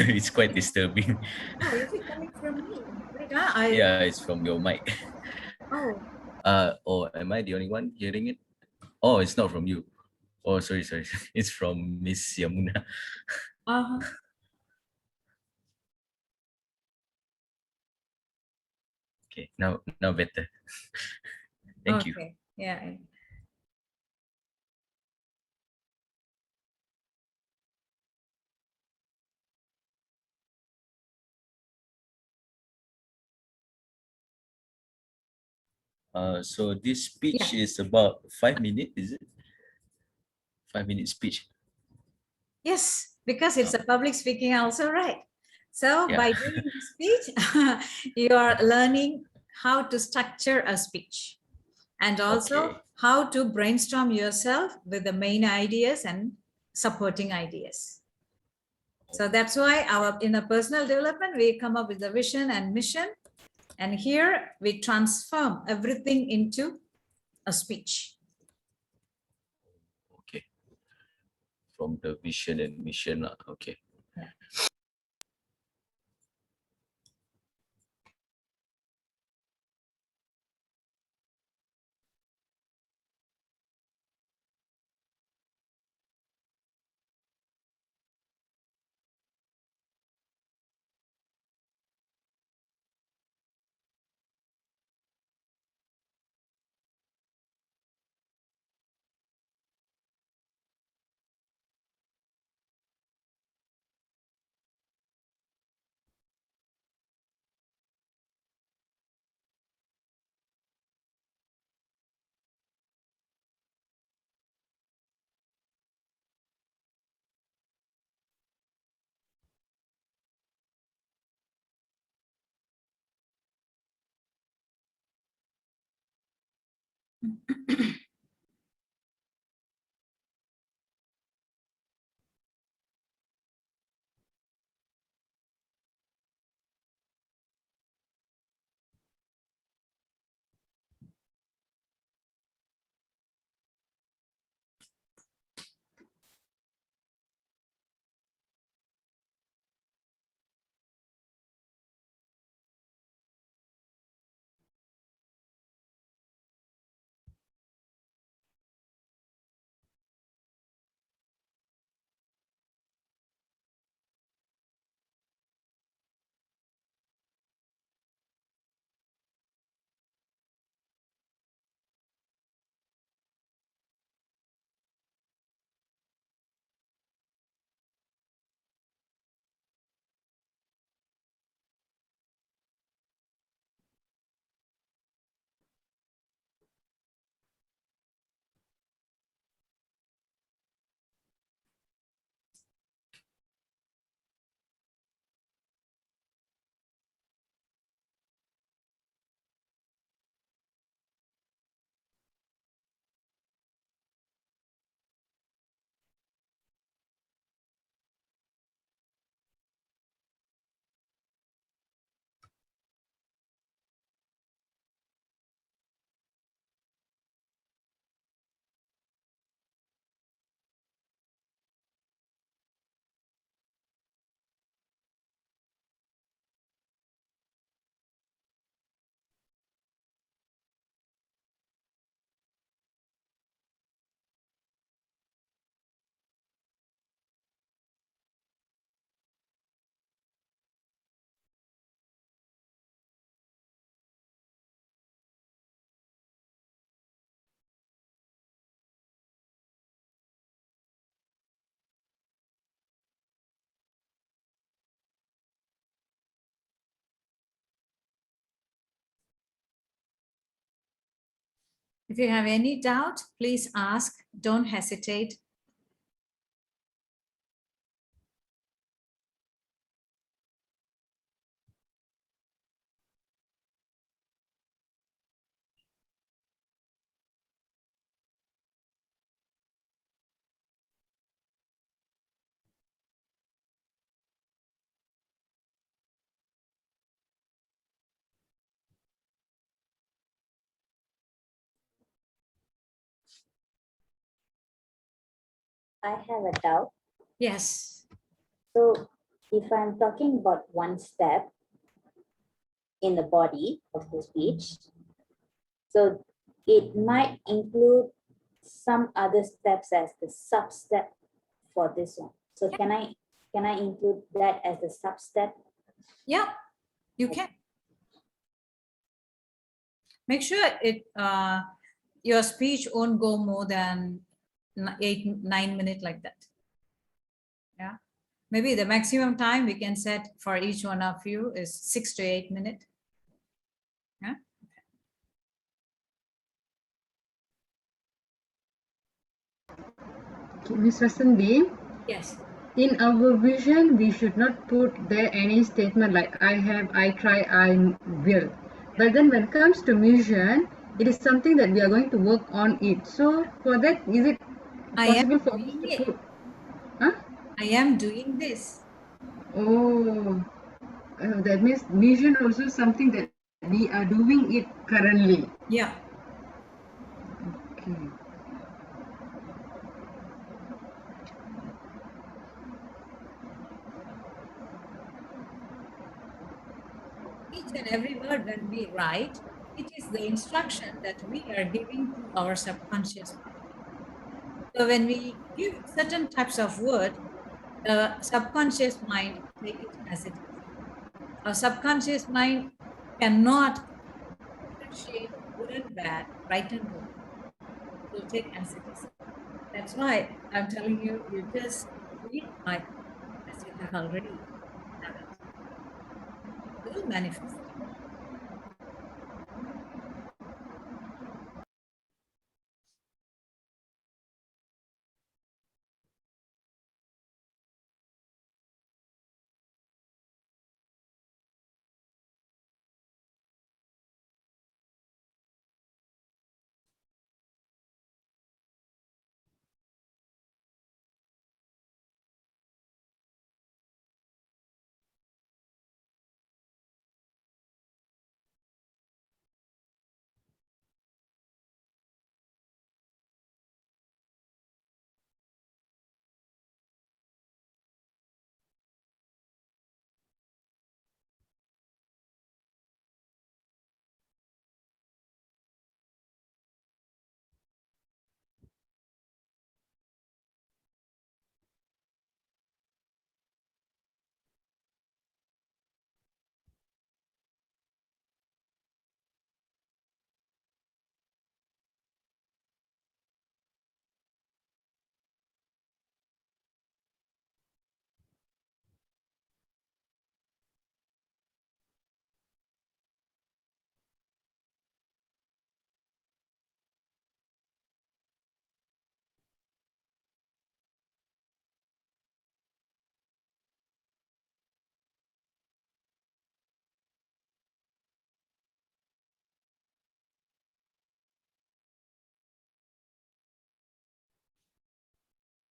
It's quite disturbing.
Oh, is it coming from me? Wait,
Yeah, it's from your mic.
Oh,
Oh, am I the only one hearing it? Oh, it's not from you. Oh, sorry. It's from Miss Yamuna.
uh-huh.
Okay, now better. Thank you.
Okay, yeah.
So this speech is about 5 minutes, is it? 5 minute speech.
Yes, because it's a public speaking also, right? So
Yeah.
by doing the speech, you are learning how to structure a speech and also
Okay.
how to brainstorm yourself with the main ideas and supporting ideas. So that's why in a personal development, we come up with a vision and mission. And here we transform everything into a speech.
Okay. From the vision and mission. Okay.
If you have any doubt, please ask. Don't hesitate.
I have a doubt.
Yes.
So if I'm talking about one step in the body of the speech, so it might include some other steps as the sub-step for this one. So can I include that as the sub-step?
Yeah, you can. Make sure your speech won't go more than 8-9 minutes like that. Yeah. Maybe the maximum time we can set for each one of you is 6 to 8 minutes. Yeah.
Okay, Ms. Vasanthi,
Yes.
in our vision, we should not put there any statement like I have, I try, I will. But then when it comes to mission, it is something that we are going to work on it. So for that, is it
I am
possible for us
doing
to
it.
put? Huh?
I am doing this.
Oh, that means mission also something that we are doing it currently.
Yeah.
Okay.
Each and every word when we write, it is the instruction that we are giving to our subconscious mind. So when we give certain types of word, the subconscious mind take it as it is. Our subconscious mind cannot differentiate good and bad, right and wrong. It will take as it is. That's why I'm telling you, you just read my as you have already have it. It will manifest.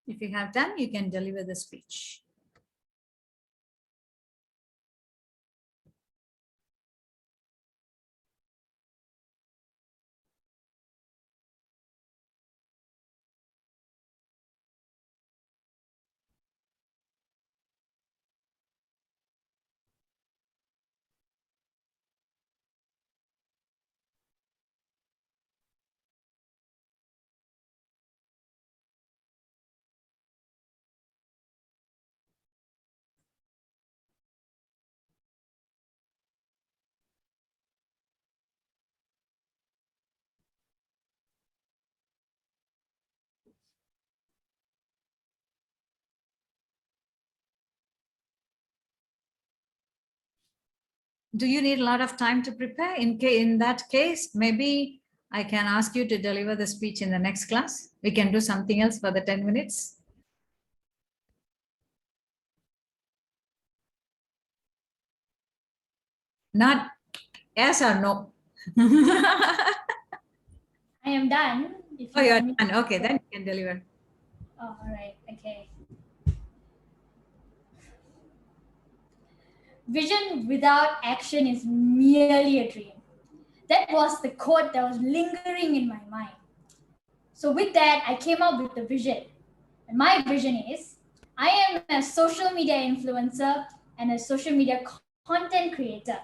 If you have done, you can deliver the speech. Do you need a lot of time to prepare? In that case, maybe I can ask you to deliver the speech in the next class. We can do something else for the 10 minutes. Not yes or no.
I am done. If
Oh,
you
you're
want me
done.
to-
Okay, then you can deliver.
Oh, all right. Okay. Vision without action is merely a dream. That was the quote that was lingering in my mind. So with that, I came up with the vision. And my vision is I am a social media influencer and a social media content creator,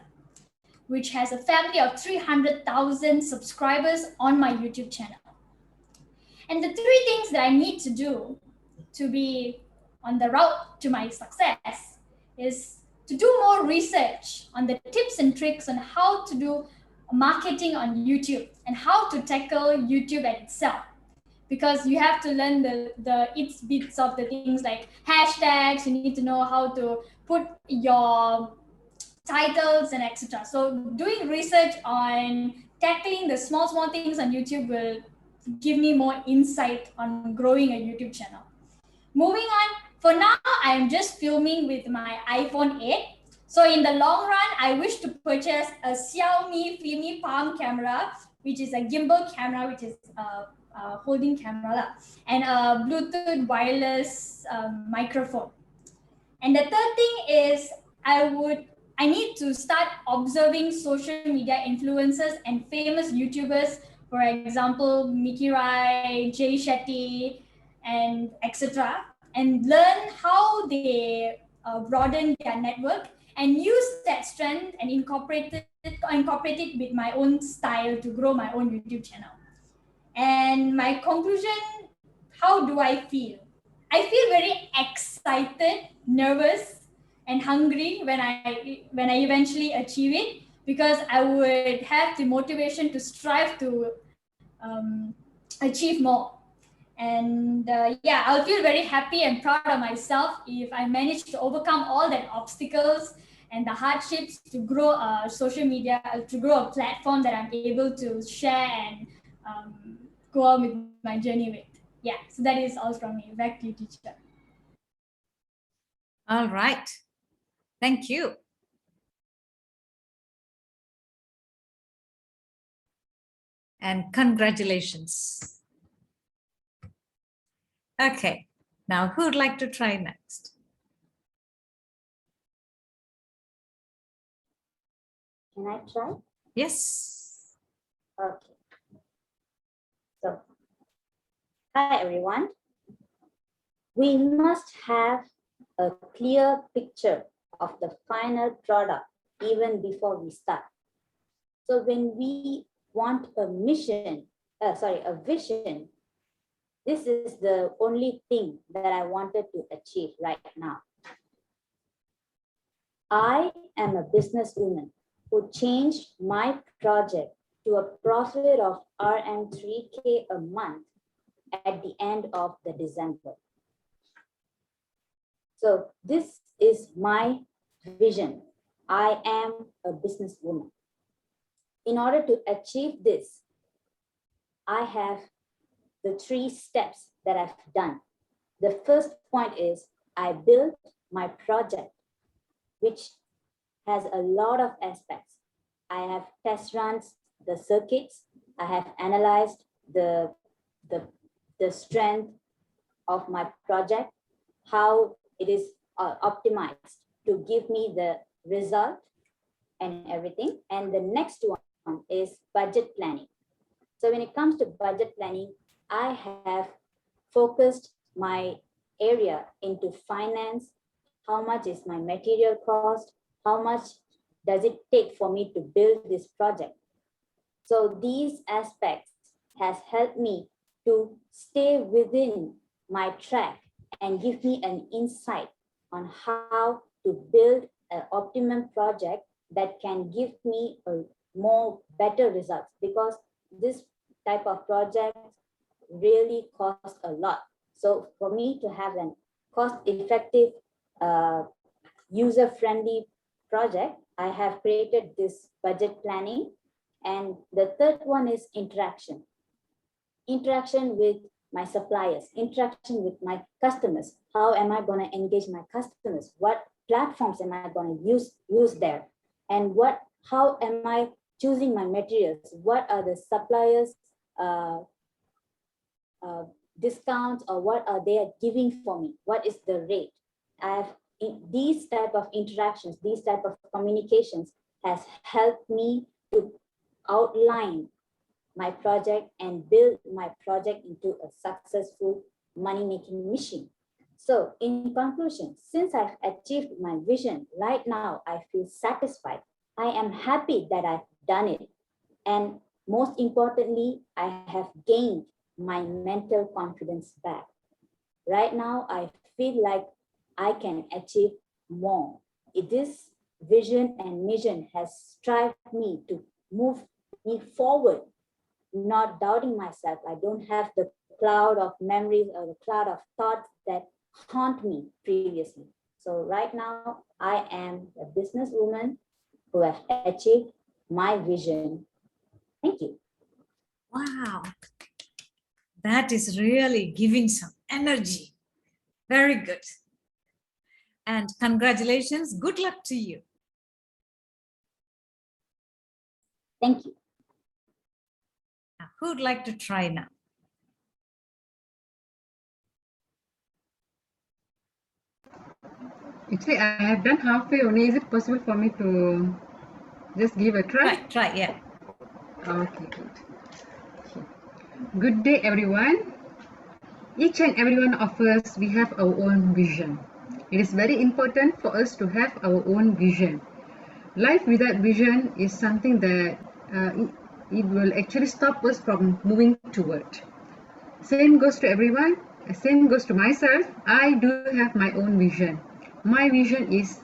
which has a family of 300,000 subscribers on my YouTube channel. And the three things that I need to do to be on the route to my success is to do more research on the tips and tricks on how to do marketing on YouTube and how to tackle YouTube at itself. Because you have to learn the its bits of the things like hashtags, you need to know how to put your titles and etc. So doing research on tackling the small things on YouTube will give me more insight on growing a YouTube channel. Moving on, for now, I'm just filming with my iPhone 8. So in the long run, I wish to purchase a Xiaomi Fimi Palm camera, which is a gimbal camera, which is a holding camera, and a Bluetooth wireless microphone. And the third thing is I need to start observing social media influencers and famous YouTubers, for example, Mickey Rai, Jay Shetty, and etc., and learn how they broaden their network and use that strength and incorporate it with my own style to grow my own YouTube channel. And my conclusion, how do I feel? I feel very excited, nervous, and hungry when I eventually achieve it, because I would have the motivation to strive to achieve more. And yeah, I'll feel very happy and proud of myself if I manage to overcome all that obstacles and the hardships to grow a social media, to grow a platform that I'm able to share and go on with my journey with. Yeah, so that is all from me. Back to you, teacher.
All right. Thank you. And congratulations. Okay, now who would like to try next?
Can I try?
Yes.
Okay. So, hi everyone. We must have a clear picture of the final product even before we start. So when we want a vision, this is the only thing that I wanted to achieve right now. I am a businesswoman who changed my project to a profit of RM3K a month at the end of the December. So this is my vision. I am a businesswoman. In order to achieve this, I have the 3 steps that I've done. The first point is I built my project, which has a lot of aspects. I have test runs the circuits. I have analyzed the strength of my project, how it is optimized to give me the result and everything. And the next one is budget planning. So when it comes to budget planning, I have focused my area into finance. How much is my material cost? How much does it take for me to build this project? So these aspects has helped me to stay within my track and give me an insight on how to build an optimum project that can give me a more better results, because this type of project really costs a lot. So for me to have an cost-effective, user-friendly project, I have created this budget planning, And the third one is interaction. Interaction with my suppliers, interaction with my customers. How am I going to engage my customers? What platforms am I going to use there? And how am I choosing my materials? What are the suppliers discounts, or what are they giving for me? What is the rate? These type of interactions, these type of communications has helped me to outline my project and build my project into a successful money-making machine. So in conclusion, since I've achieved my vision, right now I feel satisfied. I am happy that I've done it. And most importantly, I have gained my mental confidence back. Right now, I feel like I can achieve more. This vision and mission has strived me to move me forward, not doubting myself. I don't have the cloud of memories or the cloud of thoughts that haunt me previously. So right now, I am a businesswoman who have achieved my vision. Thank you.
Wow. That is really giving some energy. Very good. And congratulations. Good luck to you.
Thank you.
Who would like to try now?
Actually, I have done halfway only. Is it possible for me to just give a try?
Try, yeah.
Okay, good. Good day, everyone. Each and every one of us, we have our own vision. It is very important for us to have our own vision. Life without vision is something that it will actually stop us from moving toward. Same goes to everyone. Same goes to myself. I do have my own vision. My vision is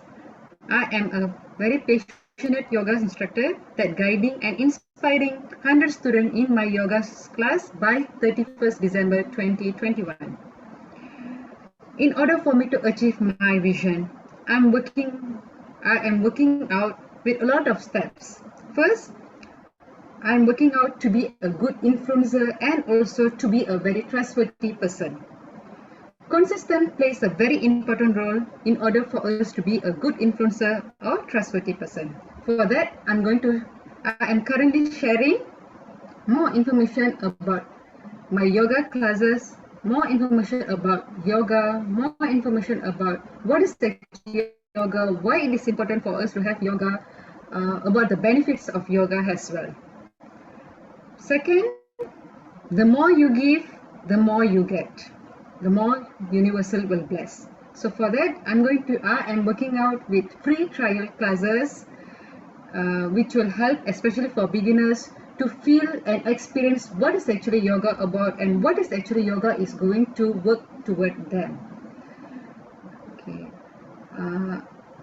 I am a very passionate yoga instructor that guiding and inspiring 100 students in my yoga class by 31st December 2021. In order for me to achieve my vision, I am working out with a lot of steps. First, I am working out to be a good influencer and also to be a very trustworthy person. Consistent plays a very important role in order for us to be a good influencer or trustworthy person. For that, I am currently sharing more information about my yoga classes, more information about yoga, more information about what is actually yoga, why it is important for us to have yoga, about the benefits of yoga as well. Second, the more you give, the more you get. The more universal will bless. So for that, I am working out with free trial classes, which will help, especially for beginners, to feel and experience what is actually yoga about and what is actually yoga is going to work toward them. Okay.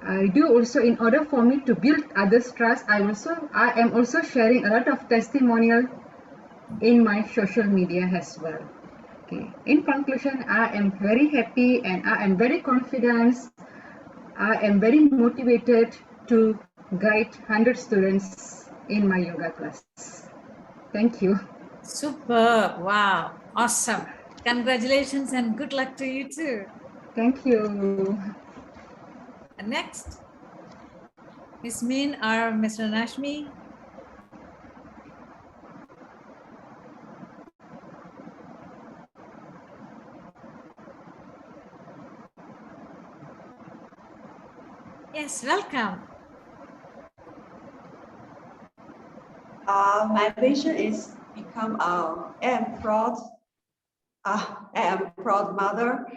I do also, in order for me to build others' trust, I am also sharing a lot of testimonial in my social media as well. Okay. In conclusion, I am very happy and I am very confident. I am very motivated to guide 100 students in my yoga class. Thank you.
Superb. Wow. Awesome. Congratulations and good luck to you too.
Thank you.
And next, Ms. Min or Mr. Nashmi. Yes, welcome.
My vision is become I am proud mother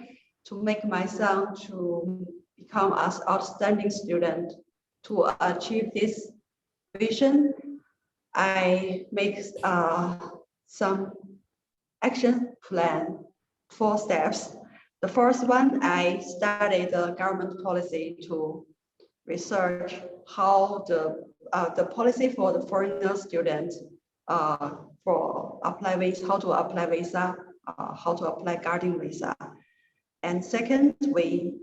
to make my son to become an outstanding student. To achieve this vision, I make some action plan, 4 steps. The first one, I studied the government policy to research how the policy for the foreigner students for apply visa, how to apply visa, how to apply guardian visa. And second, we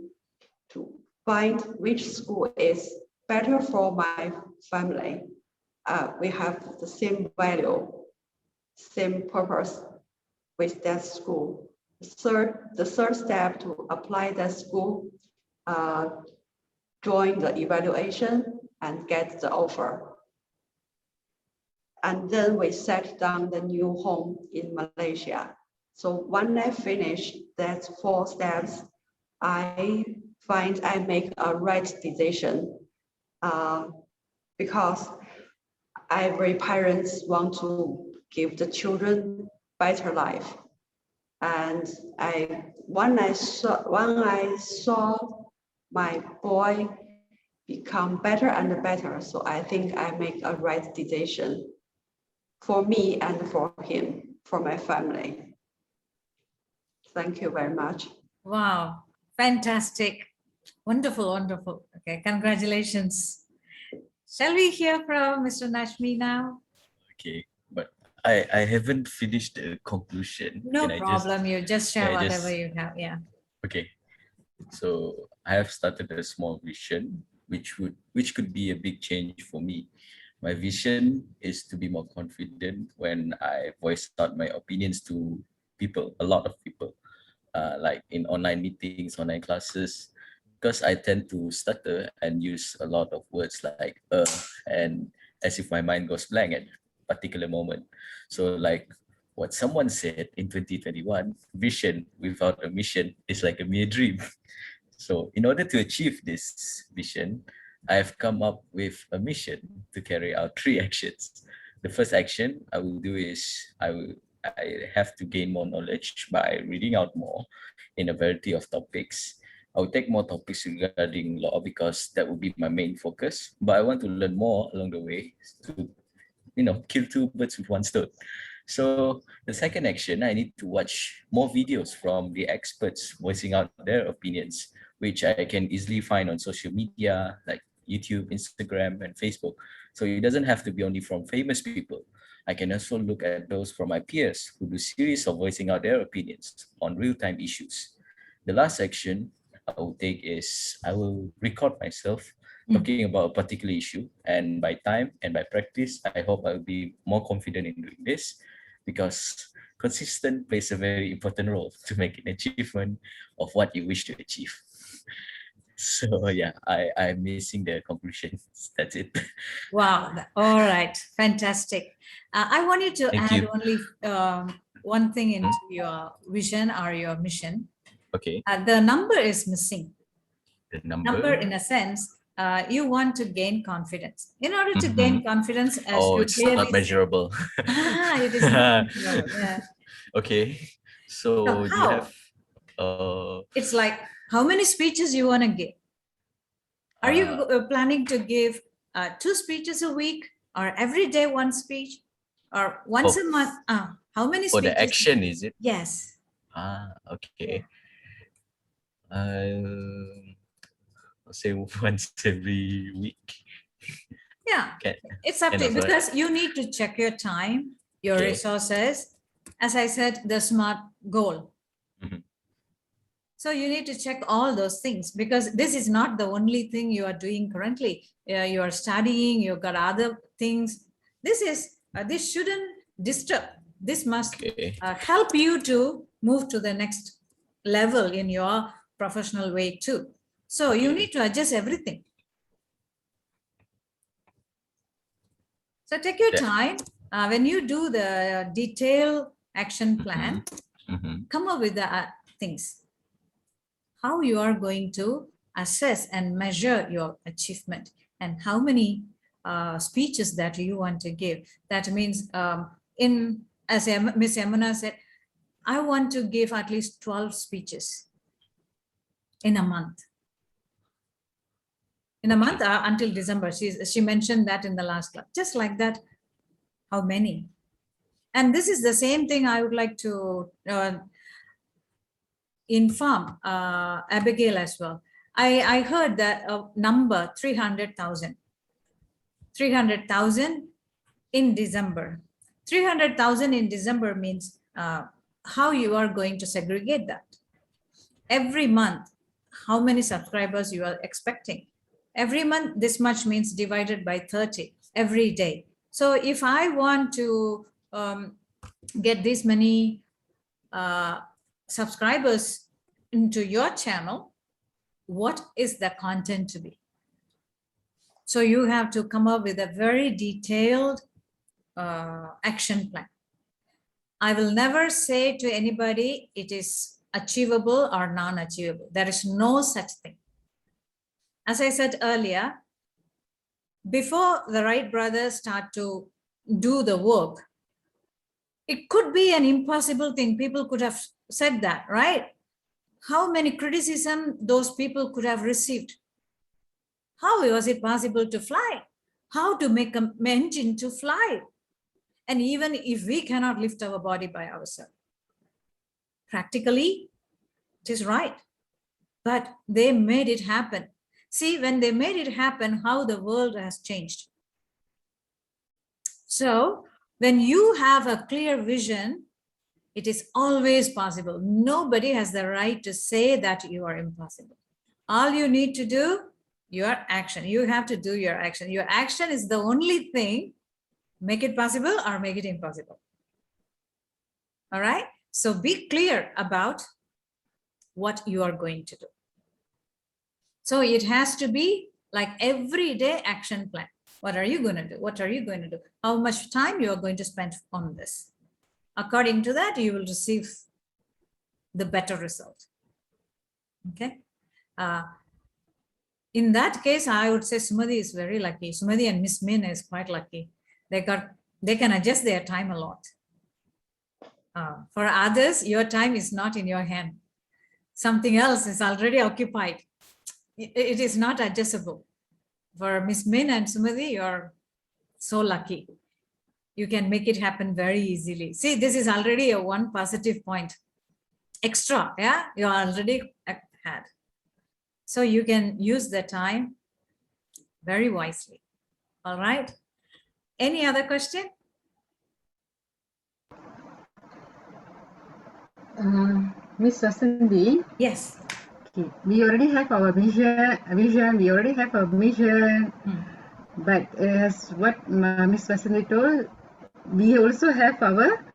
to find which school is better for my family. we have the same value, same purpose with that school. The third step to apply that school, join the evaluation and get the offer. And then we set down the new home in Malaysia. So when I finish that 4 steps, I find I make a right decision because every parents want to give the children better life. And when I saw my boy become better and better, so I think I make a right decision for me and for him, for my family. Thank you very much.
Wow, fantastic. Wonderful, wonderful. Okay, congratulations. Shall we hear from Mr. Nashmi now?
Okay, but I haven't finished the conclusion.
No
Can I
problem. You just share
yeah,
whatever
just-
you have. Yeah.
Okay, so I have started a small vision, which could be a big change for me. My vision is to be more confident when I voice out my opinions to people, a lot of people, like in online meetings, online classes, because I tend to stutter and use a lot of words like and as if my mind goes blank at a particular moment. So like what someone said in 2021, vision without a mission is like a mere dream. So in order to achieve this vision, I have come up with a mission to carry out 3 actions. The first action I will do is I have to gain more knowledge by reading out more in a variety of topics. I will take more topics regarding law because that will be my main focus, but I want to learn more along the way to, kill 2 birds with 1 stone. So the second action, I need to watch more videos from the experts voicing out their opinions, which I can easily find on social media like YouTube, Instagram, and Facebook. So it doesn't have to be only from famous people. I can also look at those from my peers who do series of voicing out their opinions on real-time issues. The last action I will take is I will record myself talking about a particular issue, and by time and by practice, I hope I will be more confident in doing this, because consistent plays a very important role to make an achievement of what you wish to achieve. So yeah, I'm missing the conclusion. That's it.
Wow. All right. Fantastic. I want you to
Thank
add
you.
only one thing into your vision or your mission.
Okay,
The number is missing.
the
Number
number.
in a sense, you want to gain confidence. In order to
Mhm.
gain confidence, as
Oh,
you
it's
clearly
not
said-
measurable.
it is not measurable, yeah.
Okay,
So
so do you
how?
have
It's like how many speeches you want to give. Are you planning to give 2 speeches a week, or every day 1 speech, or once a month? How many
for
speeches?
the action, is it?
Yes.
Okay. I'll say once every week.
Yeah,
Can,
it's up
End
to you
of that.
because you need to check your time, your
Okay.
resources. As I said, the SMART goal.
Mhm.
So you need to check all those things because this is not the only thing you are doing currently. You are studying, you've got other things. This shouldn't disturb. This must
Okay.
help you to move to the next level in your professional way too. So you
Okay.
need to adjust everything. So take your
Yeah.
time. When you do the detailed action plan,
Mhm.
come up with the things. How you are going to assess and measure your achievement and how many speeches that you want to give. That means as Ms. Yamuna said, I want to give at least 12 speeches in a month. In a month until December. She mentioned that in the last class. Just like that, how many? And this is the same thing I would like to inform Abigail as well. I heard that number 300,000. 300,000 in December. 300,000 in December means how you are going to segregate that. Every month, how many subscribers you are expecting. Every month, this much means divided by 30 every day. So if I want to get this many subscribers into your channel, what is the content to be? So you have to come up with a very detailed action plan. I will never say to anybody it is achievable or non-achievable. There is no such thing. As I said earlier, before the Wright brothers start to do the work, it could be an impossible thing. People could have said that, right? How many criticism those people could have received? How was it possible to fly? How to make an engine to fly? And even if we cannot lift our body by ourselves, practically, it is right. But they made it happen. See, when they made it happen, how the world has changed. So when you have a clear vision, it is always possible. Nobody has the right to say that you are impossible. All you need to do, your action. You have to do your action. Your action is the only thing, make it possible or make it impossible. All right? So be clear about what you are going to do. So it has to be like everyday action plan. What are you going to do? What are you going to do? How much time you are going to spend on this? According to that, you will receive the better result. Okay. In that case, I would say Sumati is very lucky. Sumati and Miss Min is quite lucky. They can adjust their time a lot. For others, your time is not in your hand. Something else is already occupied. It is not adjustable. For Miss Min and Sumati, you're so lucky. You can make it happen very easily. See, this is already a one positive point. Extra, yeah, you already had. So you can use the time very wisely. All right. Any other question?
Miss Vasanthi.
Yes.
Okay. We already have our vision. We already have our mission. But as what Miss Vasanthi told, we also have our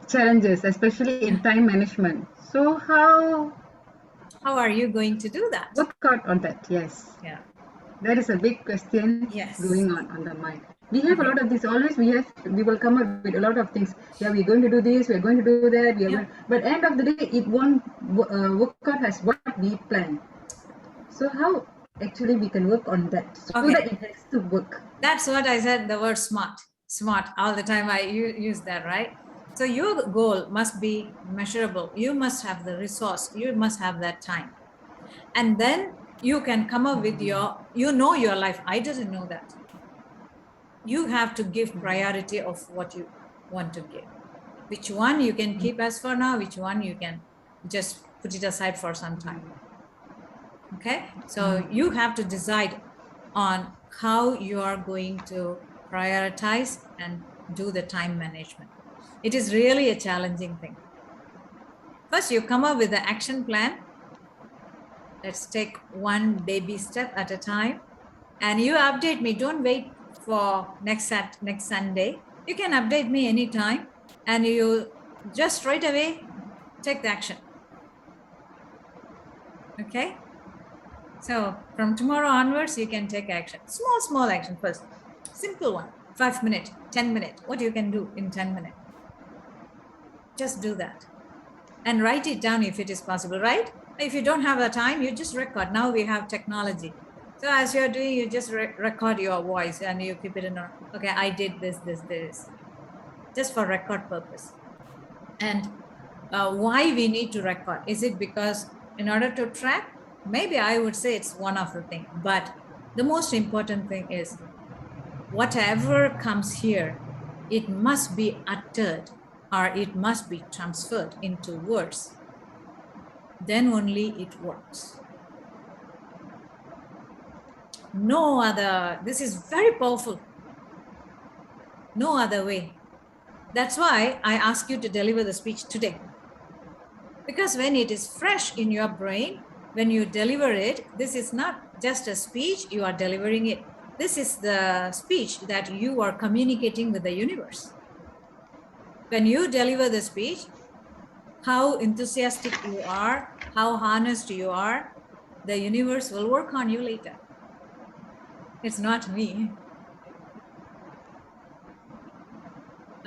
challenges, especially in time management. So how
are you going to do that?
Work out on that, yes.
Yeah.
That is a big question going on the mind. We have a lot of this. Always we will come up with a lot of things. Yeah, we're going to do this. We're going to do that. But end of the day, it won't work out as what we plan. So how actually we can work on that so that it has to work?
That's what I said. The word smart. Smart. All the time I use that, right? So your goal must be measurable. You must have the resource. You must have that time. And then you can come up with your life. I didn't know that. You have to give priority of what you want to give. Which one you can keep as for now, which one you can just put it aside for some time. Okay, so you have to decide on how you are going to prioritize and do the time management. It is really a challenging thing. First, you come up with the action plan. Let's take one baby step at a time. And you update me. Don't wait for next Sunday. You can update me anytime. And you just straight away take the action. Okay? So from tomorrow onwards, you can take action. Small action first. Simple one. 5 minutes, 10 minutes. What you can do in 10 minutes. Just do that. And write it down if it is possible, right? If you don't have the time, you just record. Now we have technology. So as you're doing, you just record your voice and you keep it in, okay, I did this. Just for record purpose. And why we need to record? Is it because in order to track? Maybe I would say it's one of the things. But the most important thing is whatever comes here, it must be uttered or it must be transferred into words. Then only it works. No other, this is very powerful. No other way. That's why I ask you to deliver the speech today. Because when it is fresh in your brain, when you deliver it, this is not just a speech, you are delivering it This is the speech that you are communicating with the universe. When you deliver the speech, how enthusiastic you are, how honest you are, the universe will work on you later. It's not me.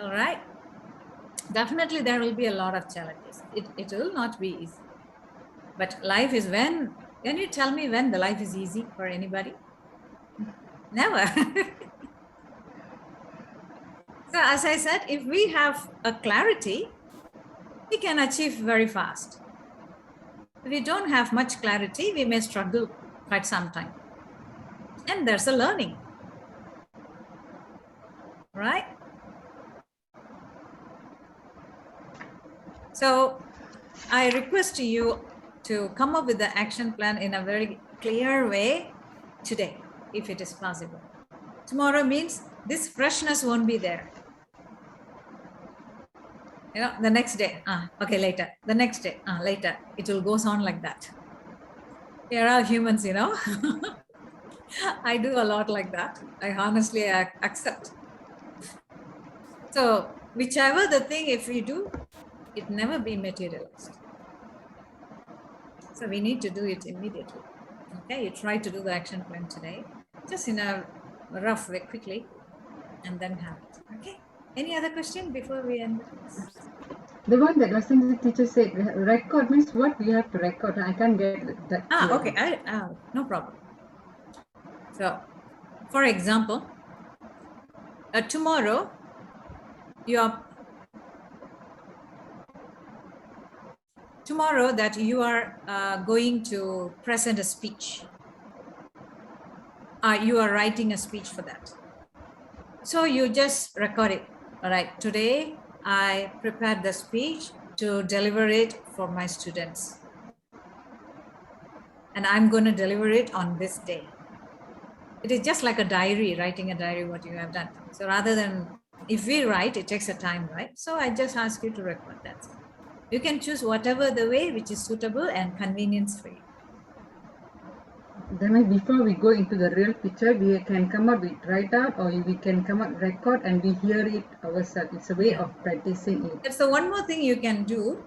All right. Definitely there will be a lot of challenges. It will not be easy. But life is can you tell me when the life is easy for anybody? Never. So as I said, if we have a clarity, we can achieve very fast. If we don't have much clarity, we may struggle quite some time. And there's a learning, right? So I request you to come up with the action plan in a very clear way today, if it is possible. Tomorrow means this freshness won't be there. You know, the next day, okay, later. The next day, later. It will goes on like that. We are all humans, you know. I do a lot like that. I honestly accept. So whichever the thing, if we do, it never be materialized. So we need to do it immediately. Okay, you try to do the action plan today, just in a rough way, quickly, and then have it. Okay. Any other question before we end this?
The one that last time the teacher said, record means what we have to record. I can't get that.
Okay. No problem. So, for example, tomorrow that you are going to present a speech. You are writing a speech for that. So you just record it. All right. Today I prepared the speech to deliver it for my students. And I'm going to deliver it on this day. It is just like a diary, writing a diary, what you have done. So rather than, if we write, it takes a time, right? So I just ask you to record that. You can choose whatever the way which is suitable and convenience for you.
That means before we go into the real picture, we can come up with write out, or we can come up record and we hear it ourselves. It's a way of practicing it.
That's the one more thing you can do.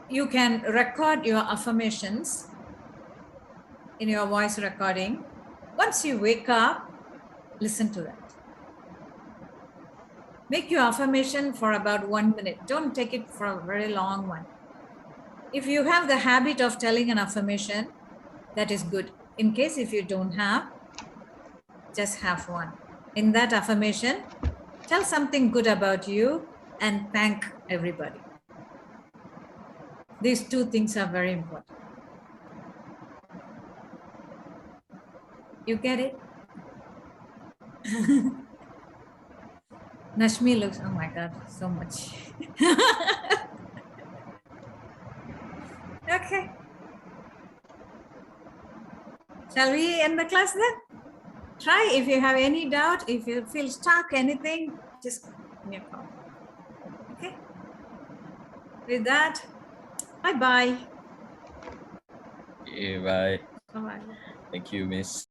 You can record your affirmations in your voice recording. Once you wake up, listen to that. Make your affirmation for about 1 minute. Don't take it for a very long one. If you have the habit of telling an affirmation, that is good. In case if you don't have, just have one. In that affirmation, tell something good about you and thank everybody. These two things are very important. You get it? Nashmi looks, oh my God, so much. Okay. Shall we end the class then? Try if you have any doubt, if you feel stuck, anything, just give me a call. Okay. With that, bye-bye.
Okay, bye.
Bye-bye.
Thank you, Miss.